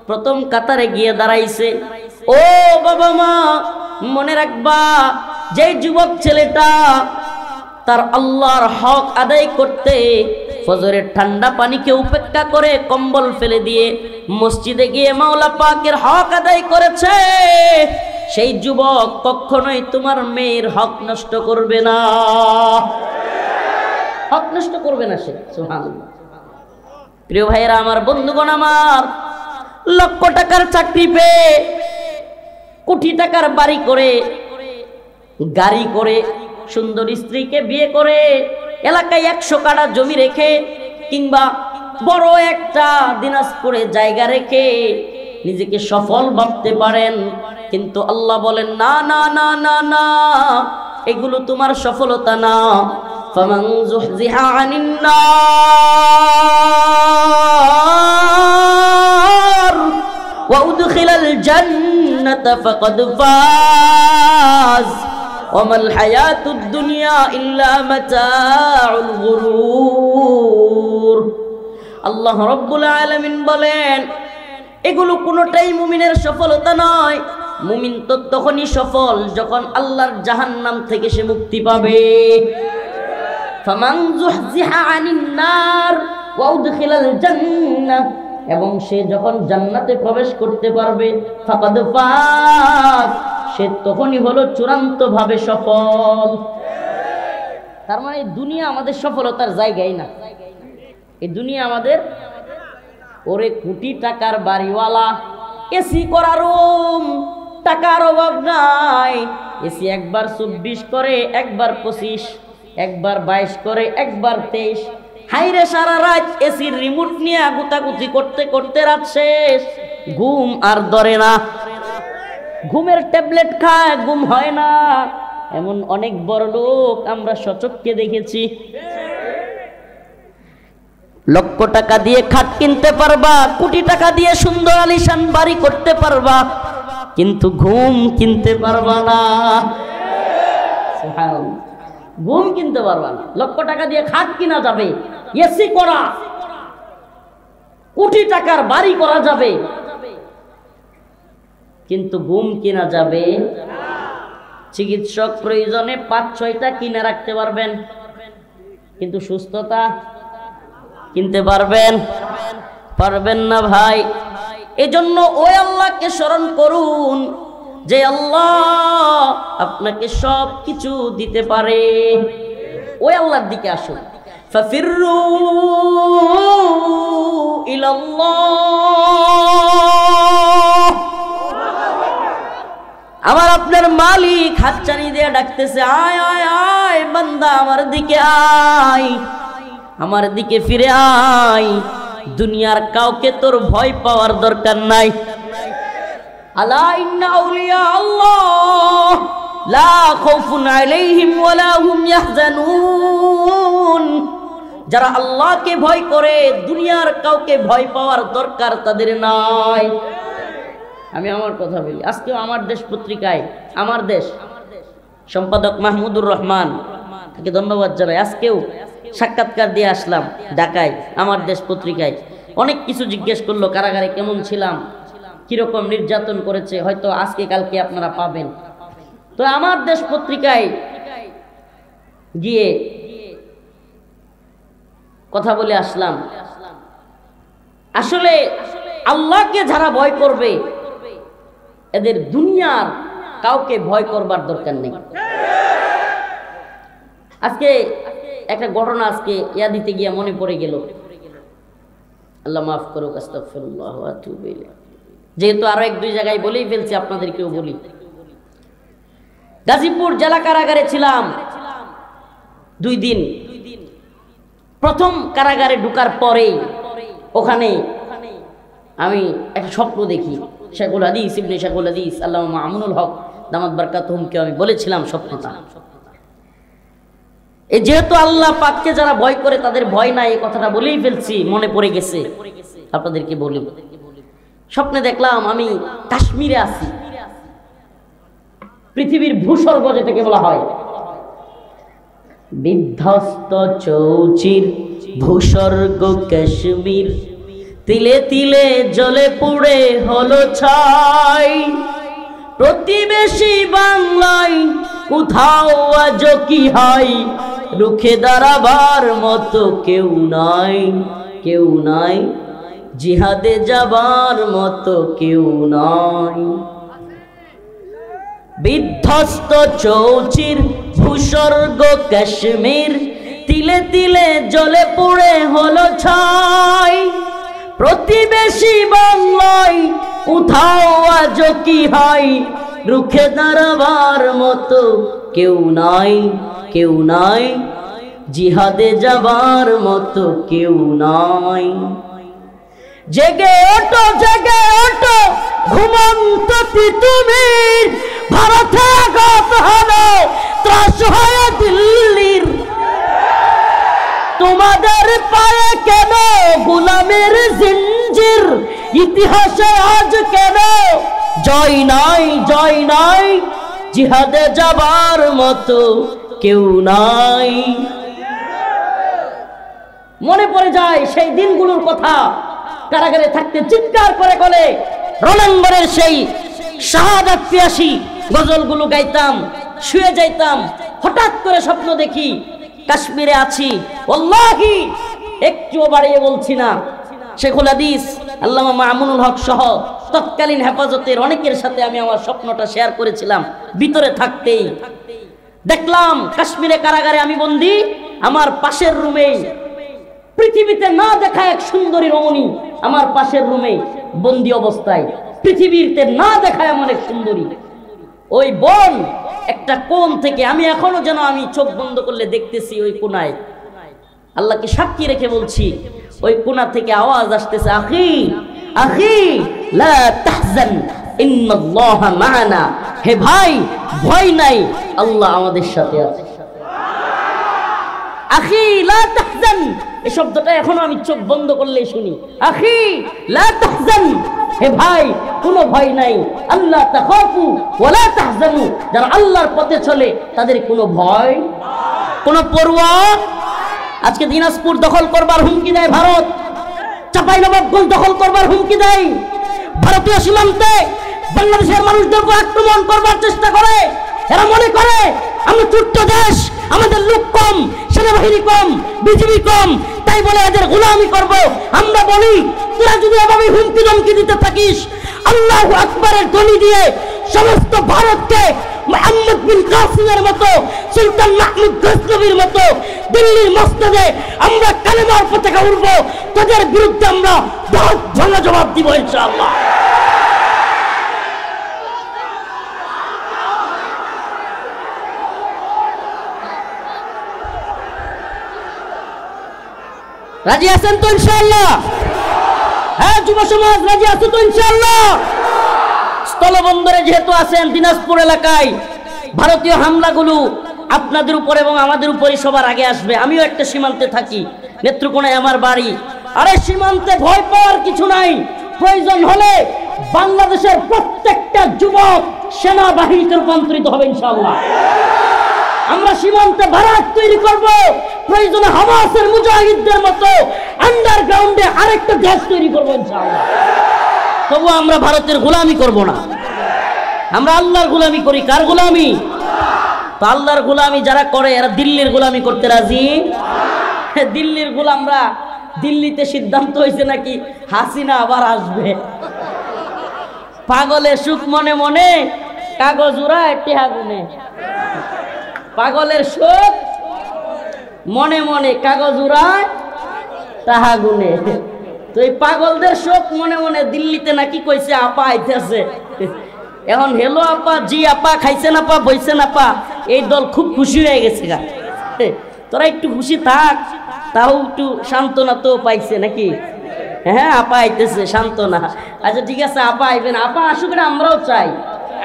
প্রথম কাতারে গিয়ে দাঁড়াইছে। ও বাবা মা, মনে রাখবা, যে যুবক ছেলেটা তার আল্লাহর হক আদায় করতে ফজরের ঠান্ডা পানিকে উপেক্ষা করে কম্বল ফেলে দিয়ে মসজিদে গিয়ে মাওলা পাকের হক আদায় করেছে, সেই যুবক কখনোই তোমার মেয়ের হক নষ্ট করবে না, হক নষ্ট করবে না সে। সুবহানাল্লাহ। প্রিয় ভাইয়েরা আমার, বন্ধুগণ আমার, লক্ষ টাকার চাকরি পেয়ে, কোটি টাকার বাড়ি করে, গাড়ি করে, সুন্দর স্ত্রীকে বিয়ে করে, এলাকায় 100 কাঠা জমি রেখে কিংবা বড় একটা দিনাজপুরে জায়গা রেখে নিজেকে সফল ভাবতে পারেন, কিন্তু আল্লাহ বলেন না না না না না, এগুলো তোমার সফলতা না। ফামান যুহজিহা আনিন নার ওয়া উদখিলাল জান্নাতা ফাকাদ ফাজ ওয়ামাল হায়াতুদ দুনিয়া ইল্লা মাতাউল গুরুর। আল্লাহ রাব্বুল আলামিন বলেন, এগুলো কোনোটাই মুমিনের সফলতা নয়। মুমিন তো তখনই সফল যখন আল্লাহর জাহান্নাম থেকে সে মুক্তি পাবে। ফামান যুহজিহা আনিন নার ওয়া উদখিলাল জান্নাহ, এবং সে যখন জান্নাতে প্রবেশ করতে পারবে, ফাকাদ ফাজ, সে তখনই হলো চূড়ান্ত ভাবে সফল। তার মানে দুনিয়া আমাদের সফলতার জায়গাই না, এই দুনিয়া আমাদের, ওরে কোটি টাকার বাড়িওয়ালা, এসি করা রুম, টাকার অভাব নাই, এসি একবার 24 করে, একবার 25, একবার 22 করে, একবার 23। হাইরে সারা রাত এসির রিমোট নিয়ে গুতাগুতি করতে করতে রাত শেষ, ঘুম আর ধরে না, ঘুমের ট্যাবলেট খায়, ঘুম হয় না। এমন অনেক বড় লোক আমরা সচক্ষে দেখেছি। লক্ষ টাকা দিয়ে খাট কিনতে পারবা, কোটি টাকা দিয়ে সুন্দর আলিশান বাড়ি করতে পারবা, কিন্তু ঘুম কিনতে পারবা না। ঘুম কিনতে পারবা না। লক্ষ টাকা দিয়ে খাট কিনা যাবে, এসি করা, কোটি টাকার বাড়ি করা যাবে, কিন্তু ঘুম কিনা যাবে। চিকিৎসক প্রয়োজনে 5-6টা কিনে রাখতে পারবেন, কিন্তু সুস্থতা কিনতে পারবেন না ভাই। এজন্য ওই আল্লাহকে স্মরণ করুন যে আল্লাহ আপনাকে সব কিছু দিতে পারে। ওই আল্লাহর দিকে আসুন। ফাফিরু ইলাল্লাহ। আমার আপনার মালিক হাতছানি দিয়ে ডাকতেছে, আয় আয় আয় বান্দা, আমার দিকে আয়, আমার দিকে ফিরে আয়। দুনিয়ার কাউকে তোর ভয় পাওয়ার দরকার নাই। আলা ইন্না আউলিয়া আল্লাহ লা খাউফুন আলাইহিম ওয়ালা হুম ইয়াহজানুন। যারা আল্লাহকে ভয় করে, দুনিয়ার কাউকে ভয় পাওয়ার দরকার তাদের নাই। আমি আমার কথা বলি, আজকেও আমার দেশ পত্রিকায়, আমার দেশ সম্পাদক মাহমুদুর রহমান, তাকে ধন্যবাদ জানাই, আজকেও সাক্ষাৎকার দিয়ে আসলাম ঢাকায় আমার দেশ পত্রিকায়। অনেক কিছু জিজ্ঞেস করলো, কারাগারে কেমন ছিলাম, কিরকম নির্যাতন করেছে, হয়তো আজকে কালকে আপনারা পাবেন। তো আমার দেশ পত্রিকায় গিয়ে কথা বলে আসলাম। আসলে আল্লাহকে যারা ভয় করবে, এদের দুনিয়ার কাউকে ভয় করবার দরকার নেই। আজকে একটা ঘটনা আজকে ইয়া দিতে গিয়ে মনে পড়ে গেল, আল্লাহ মাফ করুক, আস্তাগফিরুল্লাহ ওয়া আতুবু ইলাইহি। যেহেতু আরো 1-2 জায়গায় বলেই ফেলছি, আপনাদেরকেও বলি। গাজীপুর জেলা কারাগারে ছিলাম 2 দিন। প্রথম কারাগারে ঢোকার পরেই ওখানে আমি একটা স্বপ্ন দেখি। শেখুল হাদিস ইবনে শেখুল হাদিস আল্লামা মামুনুল হক দামাত বারকাতুহুমকে আমি বলেছিলাম স্বপ্নটা। এই যেহেতু আল্লাহ পাককে যারা ভয় করে তাদের ভয় নাই, এই কথাটা বলেই ফেলছি, মনে পড়ে গেছে, আপনাদেরকে বলি। স্বপ্নে দেখলাম আমি কাশ্মীরে আছি, পৃথিবীর ভূস্বর্গ যেটাকে বলা হয়, বিধ্বস্ত চৌচির ভূস্বর্গ কাশ্মীর, তিলে তিলে জ্বলে পুড়ে হলো ছাই, প্রতিবেশী বাংলায় কোথাও আজ কি হয়, রুখে দাঁড়াবার মতো কেউ নাই, কেউ নাই, জিহাদে যাবার মতো কেউ নাই। বিধ্বস্ত চৌচির ভূস্বর্গ কাশ্মীর, তিলে তিলে জ্বলে পুড়ে হলো ছাই। প্রতিবেশী বাংলায় কোথাও আজ কি হয়, রুখে দাঁড়াবার মতো কেউ নাই, কেউ নাই, জিহাদে যাবার মতো কেউ নাই। জেগে ওঠো, জেগে ওঠো, ঘুমন্ত তিতুমির, ভারতে আঘাত হলো ত্রাস হয়ে দিল্লির। তোমাদের পায়ে কেন গোলামের জিঞ্জির, ইতিহাসে আজ কেন জয় নাই, জয় নাই, জিহাদে যাবার মতো কেউ নাই। মনে পড়ে যায় সেই দিনগুলোর কথা, কারাগারে থাকতে চিৎকার করে বলে রণাঙ্গনের সেই শাহাদাত পিয়াসী গজলগুলো গাইতাম, শুয়ে যাইতাম। হঠাৎ করে স্বপ্ন দেখি কাশ্মীরে আছি। ওয়াল্লাহি একটুও বাড়িয়ে বলছি না, শেখুল হাদিস আল্লামা মামুনুল হক সহ তৎকালীন হেফাজতের অনেকের সাথে আমি আমার স্বপ্নটা শেয়ার করেছিলাম। ভিতরে থাকতেই দেখলাম কাশ্মীরে কারাগারে আমি বন্দী। আমার পাশের রুমে পৃথিবীতে না দেখা এক সুন্দরী রমণী আমার পাশের রুমে বন্দী অবস্থায়, পৃথিবীতে না দেখা এমন এক সুন্দরী। ওই বোন একটা কোণ থেকে আমি এখনো যেন আমি চোখ বন্ধ করলে দেখতেছি ওই কোণায়, আল্লাহকে সাক্ষী রেখে বলছি, ওই কোণা থেকে আওয়াজ আসতেছে, আখি আখি লা তাহজান ইন্নাল্লাহা মা'ানা, হে ভাই ভয় নাই, আল্লাহ আমাদের সাথে আছে। আখি লা তাহজান, এই শব্দটা এখনো আমি চোখ বন্ধ করলে শুনি। আখি লা তাহজান, হে ভাই কোনো ভয় নাই। আল্লাহ তাখাফু ওয়া লা তাহজানু, যারা আল্লাহর পথে চলে তাদের কোনো ভয়, কোনো পরোয়া। আজকে দিনাজপুর দখল করবার হুমকি দেয় ভারত, চাঁপাইনবাবগঞ্জ দখল করবার হুমকি দেয়, ভারতীয় সীমান্তে বাংলাদেশের মানুষদের উপর আক্রমণ করবার চেষ্টা করে। এরা মনে করে আমরা ছোট্ট দেশ, আমাদের লোক কম, সেনাবাহিনী কম, বিজিবি কম, তাই বলে এদের গোলামি করব। আমরা বলি তোরা যদি এভাবে হুমকি ধমকি দিতে থাকিস, আল্লাহু আকবারের ধ্বনি দিয়ে সমস্ত ভারতকে মুহাম্মদ বিন কাসিমের মতো, সুলতান মাহমুদ গজনবীর মতো দিল্লির মসজিদে আমরা কালেমার পতাকা উড়ব, তাদের বিরুদ্ধে আমরা দাঁত ভাঙা জবাব দিব ইনশাআল্লাহ। রাজি আছেন তো ইনশাআল্লাহ? হ্যাঁ যুব সমাজ রাজি আছো তো ইনশাআল্লাহ? স্থলবন্দরে যেহেতু আছেন দিনাজপুর এলাকায়, ভারতীয় হামলাগুলো আপনাদের উপর এবং আমাদের উপরই সবার আগে আসবে। আমিও একটা সীমান্তে থাকি, নেত্রকোনায় আমার বাড়ি। আরে সীমান্তে ভয় পাওয়ার কিছু নাই। প্রয়োজন হলে বাংলাদেশের প্রত্যেকটা যুবক সেনাবাহিনীতে রূপান্তরিত হবে ইনশাআল্লাহ। আমরা সীমান্তে বারাক তৈরি করব, প্রয়োজনে হামাসের মুজাহিদদের মতো আন্ডারগ্রাউন্ডে আরেকটা দেশ তৈরি করবো ইনশাআল্লাহ। তবু আমরা ভারতের গোলামি করব না, আমরা আল্লাহর গোলামি করি। কার গোলামি? তো আল্লাহর গোলামি যারা করে এরা দিল্লির গোলামি করতে রাজি। দিল্লির গোলামরা, দিল্লিতে সিদ্ধান্ত হয়েছে নাকি হাসিনা আবার আসবে। পাগলের সুখ মনে মনে, কাগজ উড়ায় টেহা গুনে। পাগলের সুখ মনে মনে, কাগজ উড়ায় টাহা গুনে। তো এই পাগলদের শোক মনে মনে দিল্লিতে নাকি কইছে আপা আইতেছে। এখন হেলো আপা, জি আপা, খাইছেন আপা, বইছেন আপা, এই দল খুব খুশি হয়ে গেছে গা। তোরা একটু খুশি থাক, তাও একটু সান্ত্বনা তো পাইছে নাকি? হ্যাঁ আপা আইতেছে, সান্ত্বনা। আচ্ছা ঠিক আছে, আপা আইবেন, আপা আসুক, আমরাও চাই।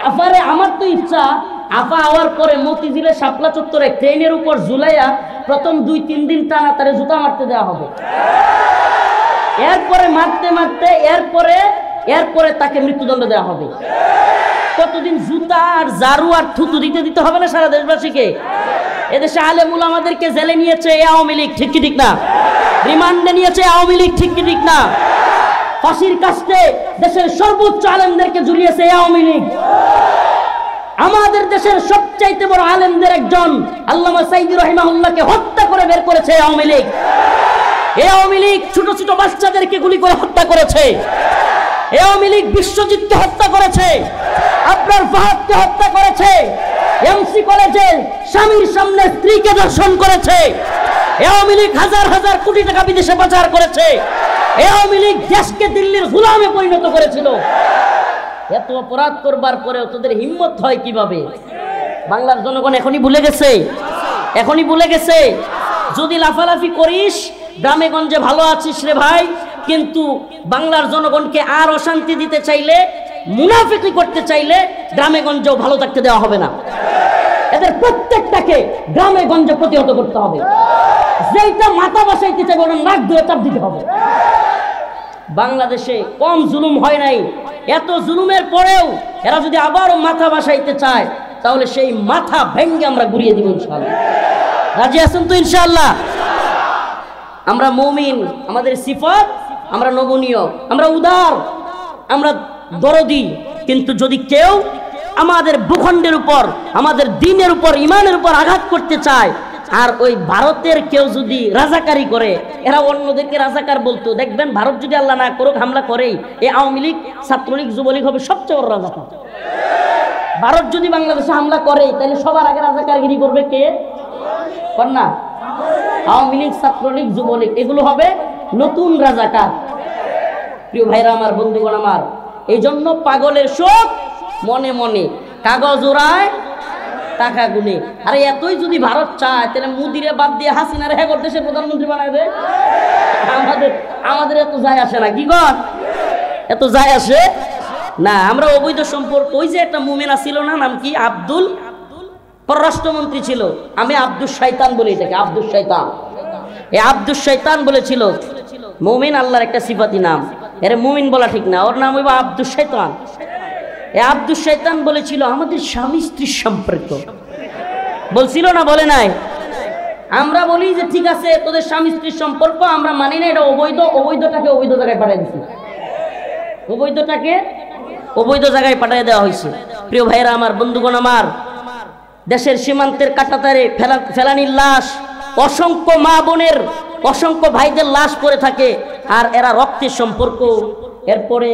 আপারে আমার তো ইচ্ছা আপা আওয়ার পরে মতিঝিলের শাপলা চত্বরে ট্রেনের উপর ঝুলাইয়া প্রথম 2-3 দিন টানা তারে জুতা মারতে দেওয়া হবে। এরপরে মারতে মারতে এরপরে তাকে মৃত্যুদণ্ড দেওয়া হবে। কতদিন জুতা আর ঝাড়ু আর থুতু দিতে দিতে হবে না সারা দেশবাসীকে? এদেশে আলেমুল আমাদেরকে জেলে নিয়েছে আওয়ামী লীগ, ঠিক কি ঠিক না? রিমান্ডে নিয়েছে আওয়ামী লীগ, ঠিক কি ঠিক না? ফাঁসির কাস্টে দেশের সর্বোচ্চ আলেমদেরকে ঝুলিয়েছে আওয়ামী লীগ। আমাদের দেশের সবচাইতে বড় আলেমদের একজন আল্লামা সাইদি রাহিমাহুল্লাহকে হত্যা করে বের করেছে আওয়ামী লীগ। এই আওয়ামী লীগ ছোট ছোট বাচ্চাদেরকে গুলি করে হত্যা করেছে। এই আওয়ামী লীগ বিশ্বজিৎকে হত্যা করেছে, আবরার ফাহাদকে হত্যা করেছে, এমসি কলেজে স্বামীর সামনে স্ত্রীকে ধর্ষণ করেছে। এই আওয়ামী লীগ হাজার হাজার কোটি টাকা বিদেশে পাচার করেছে। এই আওয়ামী লীগ দেশকে দিল্লির গোলামে পরিণত করেছিল। এত অপরাধ করবার পরেও তোদের হিম্মত হয় কিভাবে? বাংলার জনগণ এখনই ভুলে গেছে, এখনই ভুলে গেছে। যদি লাফালাফি করিস গ্রামে গঞ্জে ভালো আছিস রে ভাই, কিন্তু বাংলার জনগণকে আর অশান্তি দিতে চাইলে, মুনাফিকি করতে চাইলে গ্রামে গঞ্জেও ভালো থাকতে দেওয়া হবে না। এদের প্রত্যেকটাকে গ্রামে গঞ্জে প্রতিহত করতে হবে। যেইটা মাথা বসাইতে চাইবে ওটা নাক ধরে চাপ দিতে হবে। বাংলাদেশে কম জুলুম হয় নাই। এত জুলুমের পরেও এরা যদি আবারও মাথা বসাইতে চায় তাহলে সেই মাথা ভেঙে আমরা ঘুরিয়ে দিব ইনশাআল্লাহ। রাজি আছেন তো ইনশাআল্লাহ? আমরা মুমিন, আমাদের সিফাত, আমরা নমনীয়, আমরা উদার, আমরা দরদি। কিন্তু যদি কেউ আমাদের ভূখণ্ডের উপর, আমাদের দ্বীনের উপর, ইমানের উপর আঘাত করতে চায়, আর ওই ভারতের কেউ যদি রাজাকারি করে, এরা অন্যদেরকে রাজাকার বলতো, দেখবেন ভারত যদি আল্লাহ না করুক হামলা করেই এই আওয়ামী লীগ, ছাত্রলীগ, যুবলীগ হবে সবচেয়ে বড় রাজাকার। ভারত যদি বাংলাদেশে হামলা করে তাহলে সবার আগে রাজাকারগিরি করবে কে? না, আওয়ামী লীগ, ছাত্রলীগ, যুবলীগ এগুলো হবে নতুন রাজাকার। প্রিয় ভাইরা আমার, বন্ধুগণ আমার, এই জন্য পাগলের শোক মনে মনে, কাগজ ওড়ায় টাকা গুনে। আরে এতই যদি ভারত চায় তাহলে মোদিরে বাদ দিয়ে হাসিনারে হ্যাঁ দেশের প্রধানমন্ত্রী বানায় দেয়। আমাদের এত যায় আসে না, কি কর? এত যায় আসে না। আমরা অবৈধ সম্পর্ক, ওই যে একটা মুমিনা ছিল না, নাম কি, আব্দুল, পররাষ্ট্রমন্ত্রী ছিল, আমি আব্দুল শয়তান বলি এটাকে, আব্দুল শয়তান। এই আব্দুল শয়তান বলেছিল, মুমিন আল্লাহর একটা সিফাতি নাম, এর মুমিন বলা ঠিক না, ওর নাম হইব আব্দুল শয়তান। এই আব্দুল শয়তান বলেছিল আমাদের স্বামী স্ত্রীর সম্পর্ক, বলছিল না, বলে নাই? আমরা বলি যে ঠিক আছে তোদের স্বামী স্ত্রীর সম্পর্ক আমরা মানি না, এটা অবৈধ। অবৈধটাকে অবৈধ জায়গায় পাঠিয়ে দিচ্ছি, অবৈধটাকে অবৈধ জায়গায় পাঠিয়ে দেওয়া হয়েছে। প্রিয় ভাইরা আমার, বন্ধুগণ আমার, দেশের সীমান্তের কাঁটাতারে ফেলানির লাশ, অসংখ্য মা বোনের, অসংখ্য ভাইদের লাশ পড়ে থাকে, আর এরা রক্তের সম্পর্ক, এরপরে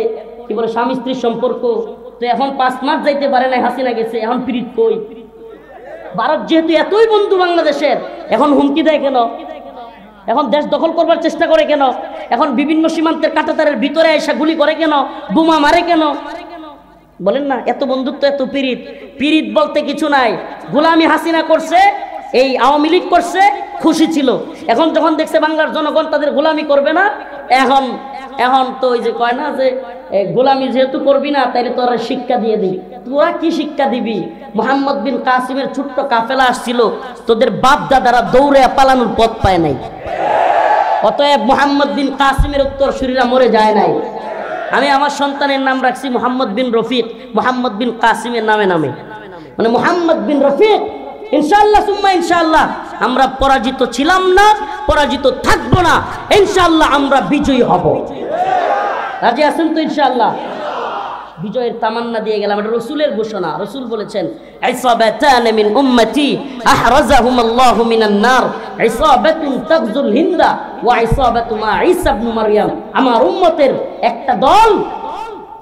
কি বলে স্বামী স্ত্রীর সম্পর্ক। তো এখন 5 মাস যাইতে পারে না, হাসিনা গেছে, এখন পিরিত কই? ভারত যেহেতু এতই বন্ধু বাংলাদেশের, এখন হুমকি দেয় কেন? এখন দেশ দখল করবার চেষ্টা করে কেন? এখন বিভিন্ন সীমান্তের কাঁটাতারের ভিতরে এসে গুলি করে কেন? বোমা মারে কেন? বলেন না, এত বন্ধুত্ব, এত পিরিত। পিরিত বলতে কিছু নাই। গোলামি হাসিনা করছে, এই আওয়ামী লীগ করছে, খুশি ছিল। এখন যখন দেখছে বাংলার জনগণ তাদের গোলামি করবে না, এখন তো ওই যে কয় না যে গোলামি যেহেতু করবি না তাইলে তোরা শিক্ষা দিয়ে দিবি। তোরা কি শিক্ষা দিবি? মুহাম্মদ বিন কাসিমের ছোট্ট কাফেলা আসছিল, তোদের বাপ দাদারা দৌড়ে পালানোর পথ পায় নাই। অতএব মুহাম্মদ বিন কাসিমের উত্তরসূরিরা মরে যায় নাই। আমি আমার সন্তানের নাম রাখছি মুহাম্মদ বিন রফিক, মুহাম্মদ বিন কাসিমের নামে নামে, মানে মুহাম্মদ বিন রফিক। ইনশাআল্লাহ সুম্মা ইনশাআল্লাহ আমরা পরাজিত ছিলাম না, পরাজিত থাকবো না, ইনশাআল্লাহ আমরা বিজয়ী হব। রাজি আছেন তো ইনশাআল্লাহ? বিজয়ের তামান্না দিয়ে গেলাম, এটা রাসূলের ঘোষণা। রাসূল বলেছেন ইসাবাতান মিন উম্মতি আহরাজাহুম আল্লাহু মিনান নার, ইসাবাতুন তাগজুল হিন্দা ওয়া ইসাবাতু মা ঈসা ইবনে মারইয়াম। আমার উম্মতের একটা দল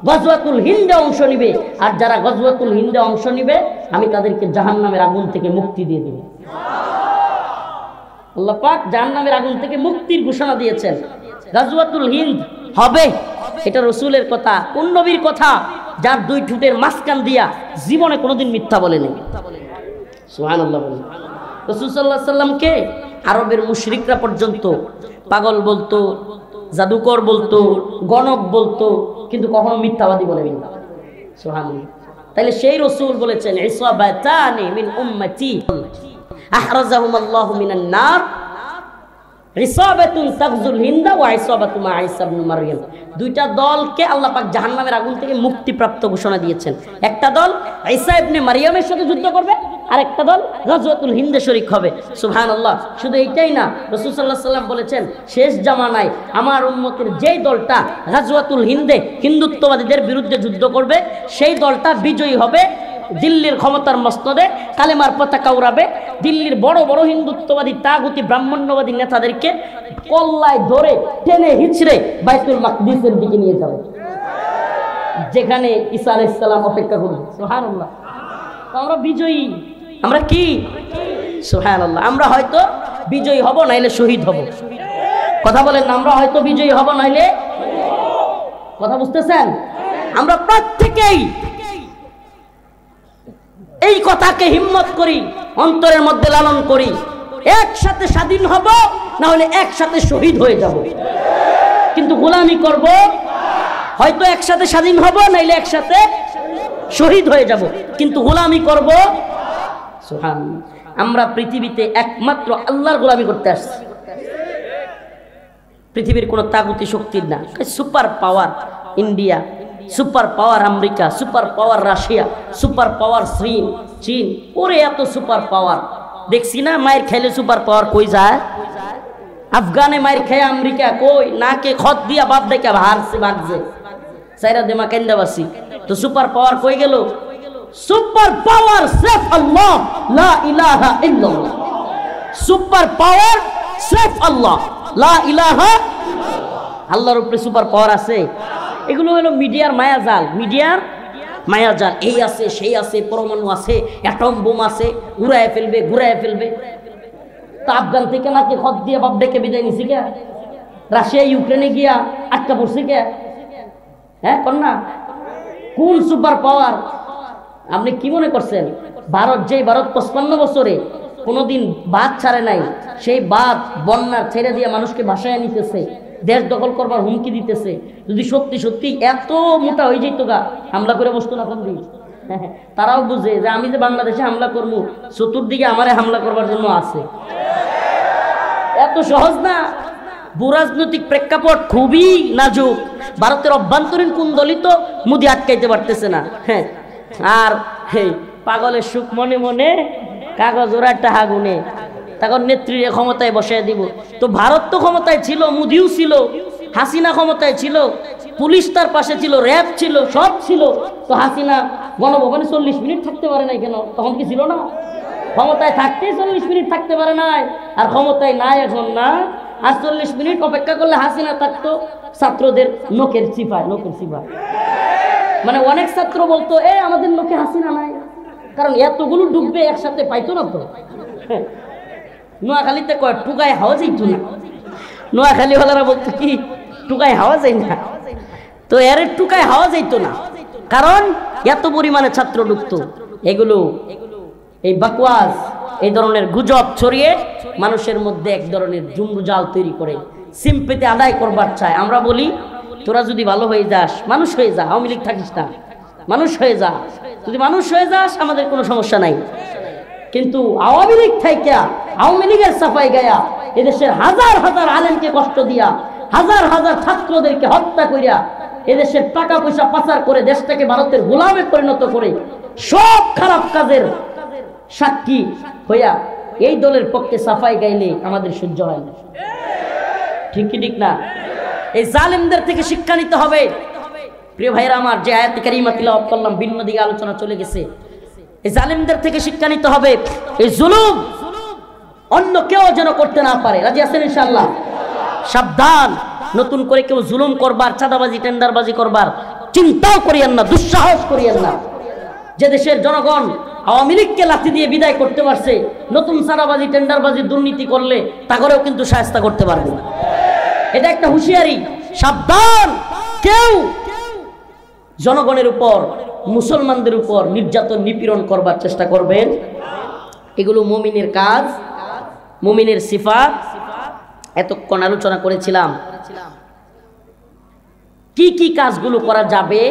গজওয়াতুল হিন্দে অংশ নিবে, আর যারা গজওয়াতুল হিন্দে অংশ নিবে আমি তাদেরকে জাহান্নামের আগুন থেকে মুক্তি দিয়ে দেব। আল্লাহ পাক জাহান্নামের আগুন থেকে মুক্তির ঘোষণা দিয়েছেন। গজওয়াতুল হিন্দ হবে, এটা রাসূলের কথা। কোন নবীর কথা? যার 2 ঠোঁটের মাঝখান দিয়া জীবনে কোনোদিন মিথ্যা বলেনি। সুবহানাল্লাহ। রাসূল সাল্লাল্লাহু আলাইহি সাল্লামকে আরবের মুশরিকরা পর্যন্ত পাগল বলতো, জাদুকর বলতো, গণক বলতো, কিন্তু কখনো মিথ্যাবাদী বলেনি। সুবহানাল্লাহ। তাইলে সেই রাসূল বলেছেন ইসাবাতানি মিন উম্মতি আহরাজাহুমুল্লাহু মিনান নার, ইসাবাতুন তাগজুল হিন্দা ওয়া ইসাবাতু মা ঈসা ইবনে মারইয়াম। 2টা দলকে আল্লাহ পাক জাহান্নামের আগুন থেকে মুক্তিপ্রাপ্ত ঘোষণা দিয়েছেন। একটা দল ঈসা ইবনে মারইয়ামের সাথে যুদ্ধ করবে, আর একটা দল গজওয়াতুল হিন্দে শরীক হবে। সুবহানাল্লাহ। শুধু এইটাই না, রাসূল সাল্লাল্লাহু আলাইহি সাল্লাম বলেছেন শেষ জামানায় আমার উম্মতের যেই দলটা গজওয়াতুল হিন্দে হিন্দুত্ববাদীদের বিরুদ্ধে যুদ্ধ করবে সেই দলটা বিজয়ী হবে, দিল্লির ক্ষমতার মসনদে কালেমার পতাকা উড়াবে, দিল্লির বড় বড় হিন্দুত্ববাদী তাগুতি ব্রাহ্মণ্যবাদী নেতাদেরকে কল্লায় ধরে টেনে হিচড়ে বাইতুল মাকদিসের দিকে নিয়ে যাবে, যেখানে ঈসা আলাইহিস সালাম অপেক্ষা করবে। সুবহানাল্লাহ। আমরা বিজয়ী, আমরা কি? সুবহানাল্লাহ। আমরা হয়তো বিজয়ী হব, নাইলে শহীদ হব। কথা বলেন না, আমরা হয়তো বিজয়ী হব, নাইলে। কথা বুঝতেছেন? আমরা প্রত্যেকেই এই কথাকে হিম্মত করি, অন্তরের মধ্যে লালন করি, একসাথে স্বাধীন হব, না হলে একসাথে শহীদ হয়ে যাব। কিন্তু গোলামি করব, হয়তো একসাথে স্বাধীন হব, নাইলে একসাথে শহীদ হয়ে যাব, কিন্তু গোলামি করব। সুবহানাল্লাহ। আমরা পৃথিবীতে একমাত্র আল্লাহর গোলামি করতে আসছি, পৃথিবীর কোনো তাগুতি শক্তির না। Super power India, super power America, super power Russia, super power চীন, ওরে এত সুপার পাওয়ার দেখছি না। মায়ের খেলে সুপার পাওয়ার কই যায়? আফগানে মায়ের খেয়ে আমেরিকা কই নাকে খত দিয়া বাপ ডেকে হারছে, ভাগছে, সাইরা দেমা কেন্দাবাসী। তো সুপার পাওয়ার কই গেল? সুপার পাওয়ার সির্ফ আল্লাহ, লা ইলাহা ইল্লাল্লাহ। সুপার পাওয়ার সির্ফ আল্লাহ, লা ইলাহা। আল্লাহর উপরে সুপার পাওয়ার আছে। এগুলো হলো মিডিয়ার মায়াজাল, মিডিয়ার মায়াজাল। এই আছে, সেই আছে, পরমাণু আছে, অ্যাটম বোম আছে, উড়ায় ফেলবে, ঘুরায় ফেলবে। তো আফগান থেকে নাকি খত দিয়ে বাপ ডেকে বিদায় নিছি কে? রাশিয়া ইউক্রেনে গিয়া আটকা পড়ছি কে? হ্যাঁ কন্যা, কোন সুপার পাওয়ার? আপনি কি মনে করছেন ভারত, যেই ভারত 55 বছরে কোনোদিন বাদ ছাড়ে নাই, সেই বাদ বন্যার ছেড়ে দিয়ে মানুষকে ভাসায় নিতেছে, দেশ দখল করবার হুমকি দিতেছে। যদি সত্যি সত্যি এত মোটা হয়ে যেত গা, হামলা করে বসতো না কোন দিন? তারাও বুঝে যে আমি যে বাংলাদেশে হামলা করবো, চতুর্দিকে আমারে হামলা করবার জন্য আছে। এত সহজ না। ভূরাজনৈতিক প্রেক্ষাপট খুবই নাজুক। ভারতের অভ্যন্তরীণ কুন্দলই তো মোদি আটকাইতে পারতেছে না। হ্যাঁ, আর hey, পাগলের সুখ মনে মনে, কাগজ ওরা একটা হাগুনে, তখন নেত্রীর ক্ষমতায় বসায় দিব। তো ভারত তো ক্ষমতায় ছিল, মোদিও ছিল, হাসিনা ক্ষমতায় ছিল, পুলিশ তার পাশে ছিল, র্যাব ছিল, সব ছিল। তো হাসিনা গণভবনে 40 মিনিট থাকতে পারে নাই কেন? তখন কি ছিল না? ক্ষমতায় থাকতে 40 মিনিট থাকতে পারে নাই, আর ক্ষমতায় নাই এখন না। আর 40 মিনিট অপেক্ষা করলে হাসিনা থাকতো ছাত্রদের নোকের চিপায়, নোকের চিপায়। মানে অনেক ছাত্র বলতো আমাদের লোকে হাসিনা নাই, কারণ এতগুলো ডুববে একসাথে পাইতো না। তো নোয়াখালীতে কয় টুকায় হাওয়া যাইতো না। নোয়াখালী ওয়ালারা বলতো কি টুকায় হাওয়া যায় না। তো এর টুকায় হাওয়া যাইতো না, কারণ এত পরিমাণে ছাত্র ডুবতো। এগুলো এই বাকওয়াস, এই ধরনের গুজব ছড়িয়ে মানুষের মধ্যে এক ধরনের জুমজাল তৈরি করে, সিম্পেতে আদায় করবার চায়। আমরা বলি তোরা যদি ভালো হয়ে যাস, মানুষ হয়ে যা, আওয়ামী লীগ থাকিস না, মানুষ হয়ে যা। যদি মানুষ হয়ে যাস আমাদের কোনো সমস্যা নাই। কিন্তু আওয়ামী লীগ থাইকা, আওয়ামী লীগের সাফাই গায়া, এদেশের হাজার হাজার আলেমকে কষ্ট দিয়া, হাজার হাজার ছাত্রদেরকে হত্যা করিয়া, এদেশের টাকা পয়সা পাচার করে দেশটাকে ভারতের গোলামে পরিণত করে, সব খারাপ কাজের সাক্ষী হইয়া এই দলের পক্ষে সাফাই গাইলে আমাদের সহ্য হয় না। ঠিক কি ঠিক না? এই জালেমদের থেকে শিক্ষা নিতে হবে। প্রিয় ভাইরা আমার, যে আয়াত কারিমা তিলাওয়াত করলাম, ভিন্ন দিকে আলোচনা চলে গেছে। এই জালেমদের থেকে শিক্ষা নিতে হবে। এই জুলুম অন্য কেউ যেন করতে না পারে। রাজি আছেন ইনশাআল্লাহ? সাবধান, নতুন করে কেউ জুলুম করবার, চাঁদাবাজি, টেন্ডারবাজি করবার চিন্তাও করিয়েন না, দুঃসাহস করিয়েন না। যে দেশের জনগণ আওয়ামী লীগকে লাথি দিয়ে বিদায় করতে পারছে, নতুন চাঁদাবাজি, টেন্ডারবাজি, দুর্নীতি করলে তাগরেও কিন্তু শায়েস্তা করতে পারবে। এটা একটা হুঁশিয়ারি। সাবধান, কেউ জনগণের উপর, মুসলমানদের উপর নির্যাতন, নিপীড়ন করবার চেষ্টা করবেন। এগুলো মুমিনের কাজ, মুমিনের সিফাত। এতক্ষণ আলোচনা করেছিলাম কি কি কাজগুলো করা যাবে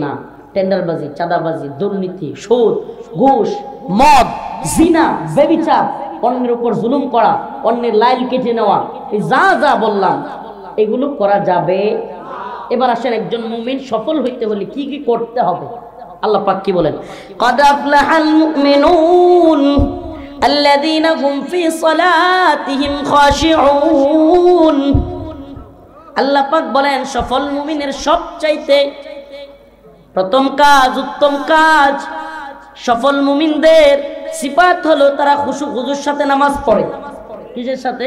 না। টেন্ডারবাজি, চাঁদাবাজি, দুর্নীতি, সুদ, ঘুষ, মদ, জিনা, ব্যভিচার, অন্যের উপর জুলুম করা, অন্যের লাইল কেটে নেওয়া, এই যা যা বললাম এগুলো করা যাবে। এবার আসেন একজন মুমিন সফল হইতে হলে কি কি করতে হবে। আল্লাহ পাক কি বলেন? قد أفلح المؤمنون الذين هم في صلاتهم خاشعون। আল্লাহ পাক বলেন সফল মুমিনের সবচাইতে প্রথম কাজ, উত্তম কাজ, সফল মুমিনদের সিফাত হলো তারা খুশু খুজুর সাথে নামাজ পড়ে। কিসের সাথে?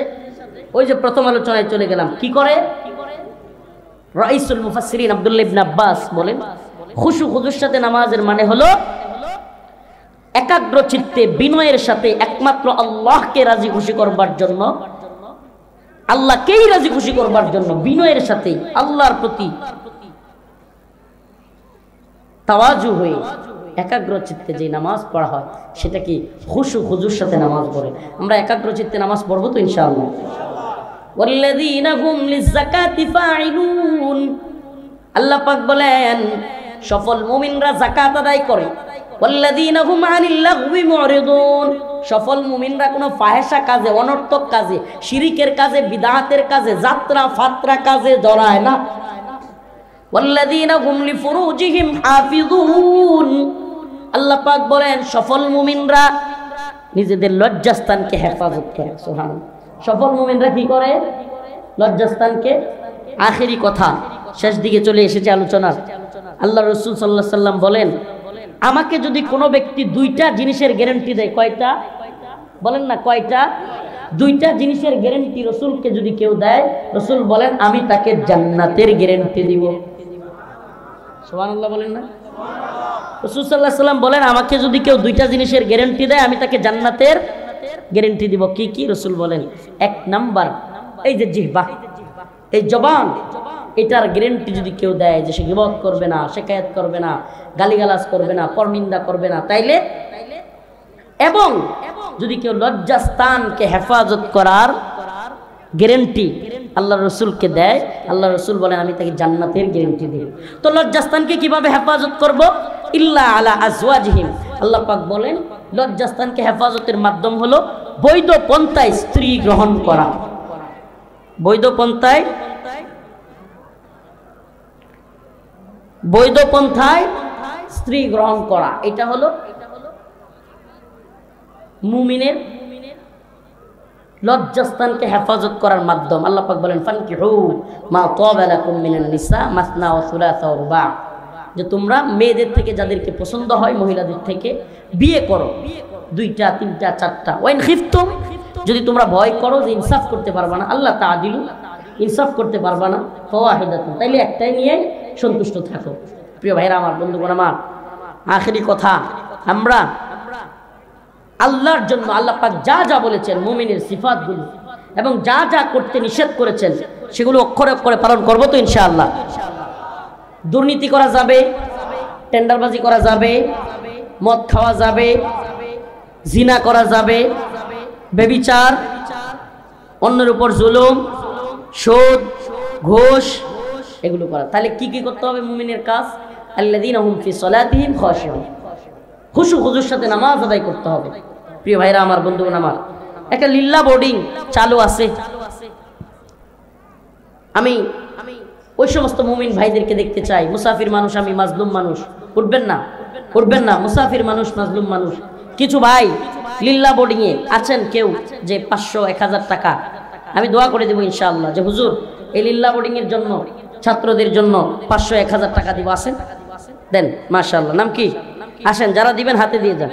ওই যে প্রথম আলোচনায় চলে গেলাম, কি করে? রাইসুল মুফাসসিরিন আব্দুল্লাহ ইবনে আব্বাস বলেন, খুশু খুজুর সাথে নামাজের মানে হলো একাগ্র চিত্তে বিনয়ের সাথে একমাত্র আল্লাহকে রাজি খুশি করবার জন্য, আল্লাহকেই রাজি খুশি করবার জন্য বিনয়ের সাথে আল্লাহর প্রতি তাওয়াজু হয়ে একাগ্র চিত্তে যে নামাজ পড়া হয় সেটা কি খুশু খুজুর সাথে নামাজ পড়ে। আমরা একাগ্র চিত্তে নামাজ পড়বো তো ইনশাআল্লাহ। ওয়াল্লাযীনা হুম লিয-যাকাতি ফাঈলুন, আল্লাহ পাক বলেন সফল মুমিনরা যাকাত আদায় করে। ওয়াল্লাযীনা হুম আনিল লাগবি মুরিদুন, সফল মুমিনরা কোনো ফাহেশা কাজে, অনর্থক কাজে, শিরিকের কাজে, বিদআতের কাজে, যাত্রা ফাত্রা কাজে জড়ায় না। ওয়াল্লাযীনা হুম লিফুরুজিহিম হাফিযুন, আল্লাহ পাক বলেন সফল মুমিনরা নিজেদের লজ্জাস্থানকে হেফাজত করে। সুবহানাল্লাহ। সফল মুমিনরা কি করে? লজ্জাস্থানকে। আখেরি কথা, শেষ দিকে চলে এসেছে আলোচনার। আল্লাহ রাসূল সাল্লাল্লাহু আলাইহি সাল্লাম বলেন, আমাকে যদি কোনো ব্যক্তি দুইটা জিনিসের গ্যারান্টি দেয়, কয়টা বলেন না, কয়টা? দুইটা জিনিসের গ্যারান্টি রাসূলকে যদি কেউ দেয়, রাসূল বলেন আমি তাকে জান্নাতের গ্যারান্টি দিব। সুবহানাল্লাহ বলেন না? রাসূল সাল্লাল্লাহু আলাইহি সাল্লাম বলেন আমাকে যদি কেউ দুইটা জিনিসের গ্যারান্টি দেয়, আমি তাকে জান্নাতের গ্যারান্টি দিব। কি কি? রাসূল বলেন, এক নাম্বার এই যে জিহ্বা, এই জবান, এটার গ্যারান্টি যদি কেউ দেয় যে সে গীবত করবে না, শিকায়াত করবে না, গালিগালাজ করবে না, পরনিন্দা করবে না, তাইলে, এবং যদি কেউ লজ্জাস্থানকে হেফাজত করার গ্যারান্টি আল্লাহ রসুলকে দেয়, আল্লাহ রসুল বলেন আমি তাকে জান্নাতের গ্যারান্টি দিব। তো লজ্জাস্থানকে কিভাবে হেফাজত করব? ইল্লা আলা আজওয়াজিহিম, আল্লাহ পাক বলেন লজ্জাস্থানকে হেফাজতের মাধ্যম হলো বৈধ পন্থায় স্ত্রী গ্রহণ করা। বৈধ পন্থায়, বৈধ পন্থায় স্ত্রী গ্রহণ করা, এটা হলো মুমিনের লজ্জাস্থানকে হেফাজত করার মাধ্যম। আল্লাহ পাক বলেন ফানকিহু মা তাবা লাকুম মিনান নিসা মাসনা ওয়া সুলাসা ওয়া রুবা, যে তোমরা মেয়েদের থেকে যাদেরকে পছন্দ হয়, মহিলাদের থেকে বিয়ে করো, দুইটা, তিনটা, চারটা। ওয়াইন খিফতুম, যদি তোমরা ভয় করো যে ইনসাফ করতে পারবা না, আল্লাহ তাআদিলু, ইনসাফ করতে পারবা না, ফাওয়াহিদাতুন, তাইলে একটাই নিয়ে সন্তুষ্ট থাকো। প্রিয় ভাইরা আমার, বন্ধুগণ আমার, আখেরি কথা, আমরা আল্লাহর জন্য আল্লাহ পাক যা যা বলেছেন মুমিনের সিফাতগুলো এবং যা যা করতে নিষেধ করেছেন সেগুলো অক্ষরে অক্ষরে পালন করবো তো ইনশাআল্লাহ। দুর্নীতি করা যাবে, টেন্ডারবাজি করা যাবে, মদ খাওয়া যাবে, জিনা করা যাবে, ব্যভিচার, অন্যের উপর জুলুম, সুদ, ঘুষ, এগুলো করা। তাহলে কি কি করতে হবে মুমিনের কাজ? আল্লাযীনা হুম ফি সলাতিহিম খাশিউন, খুশু খুজুর সাথে নামাজ আদায় করতে হবে। প্রিয় ভাইরা আমার, বন্ধুগণ আমার, একটা লিল্লা বোর্ডিং চালু আছে। আমি ওই সমস্ত মুমিন ভাইদেরকে দেখতে চাই, মুসাফির মানুষ আমি, মাজলুম মানুষ, উঠবেন না, উঠবেন না, মুসাফির মানুষ, মাজলুম মানুষ। কিছু ভাই লিল্লা বোর্ডিংয়ে আছেন, কেউ যে 500, 1000 টাকা, আমি দোয়া করে দেবো ইনশাআল্লাহ যে হুজুর এই লিল্লা বোর্ডিংয়ের জন্য ছাত্রদের জন্য 500, 1000 টাকা দিব, আসেন দেন, মাশাআল্লাহ। নাম কি? আসেন, যারা দিবেন হাতে দিয়ে যান।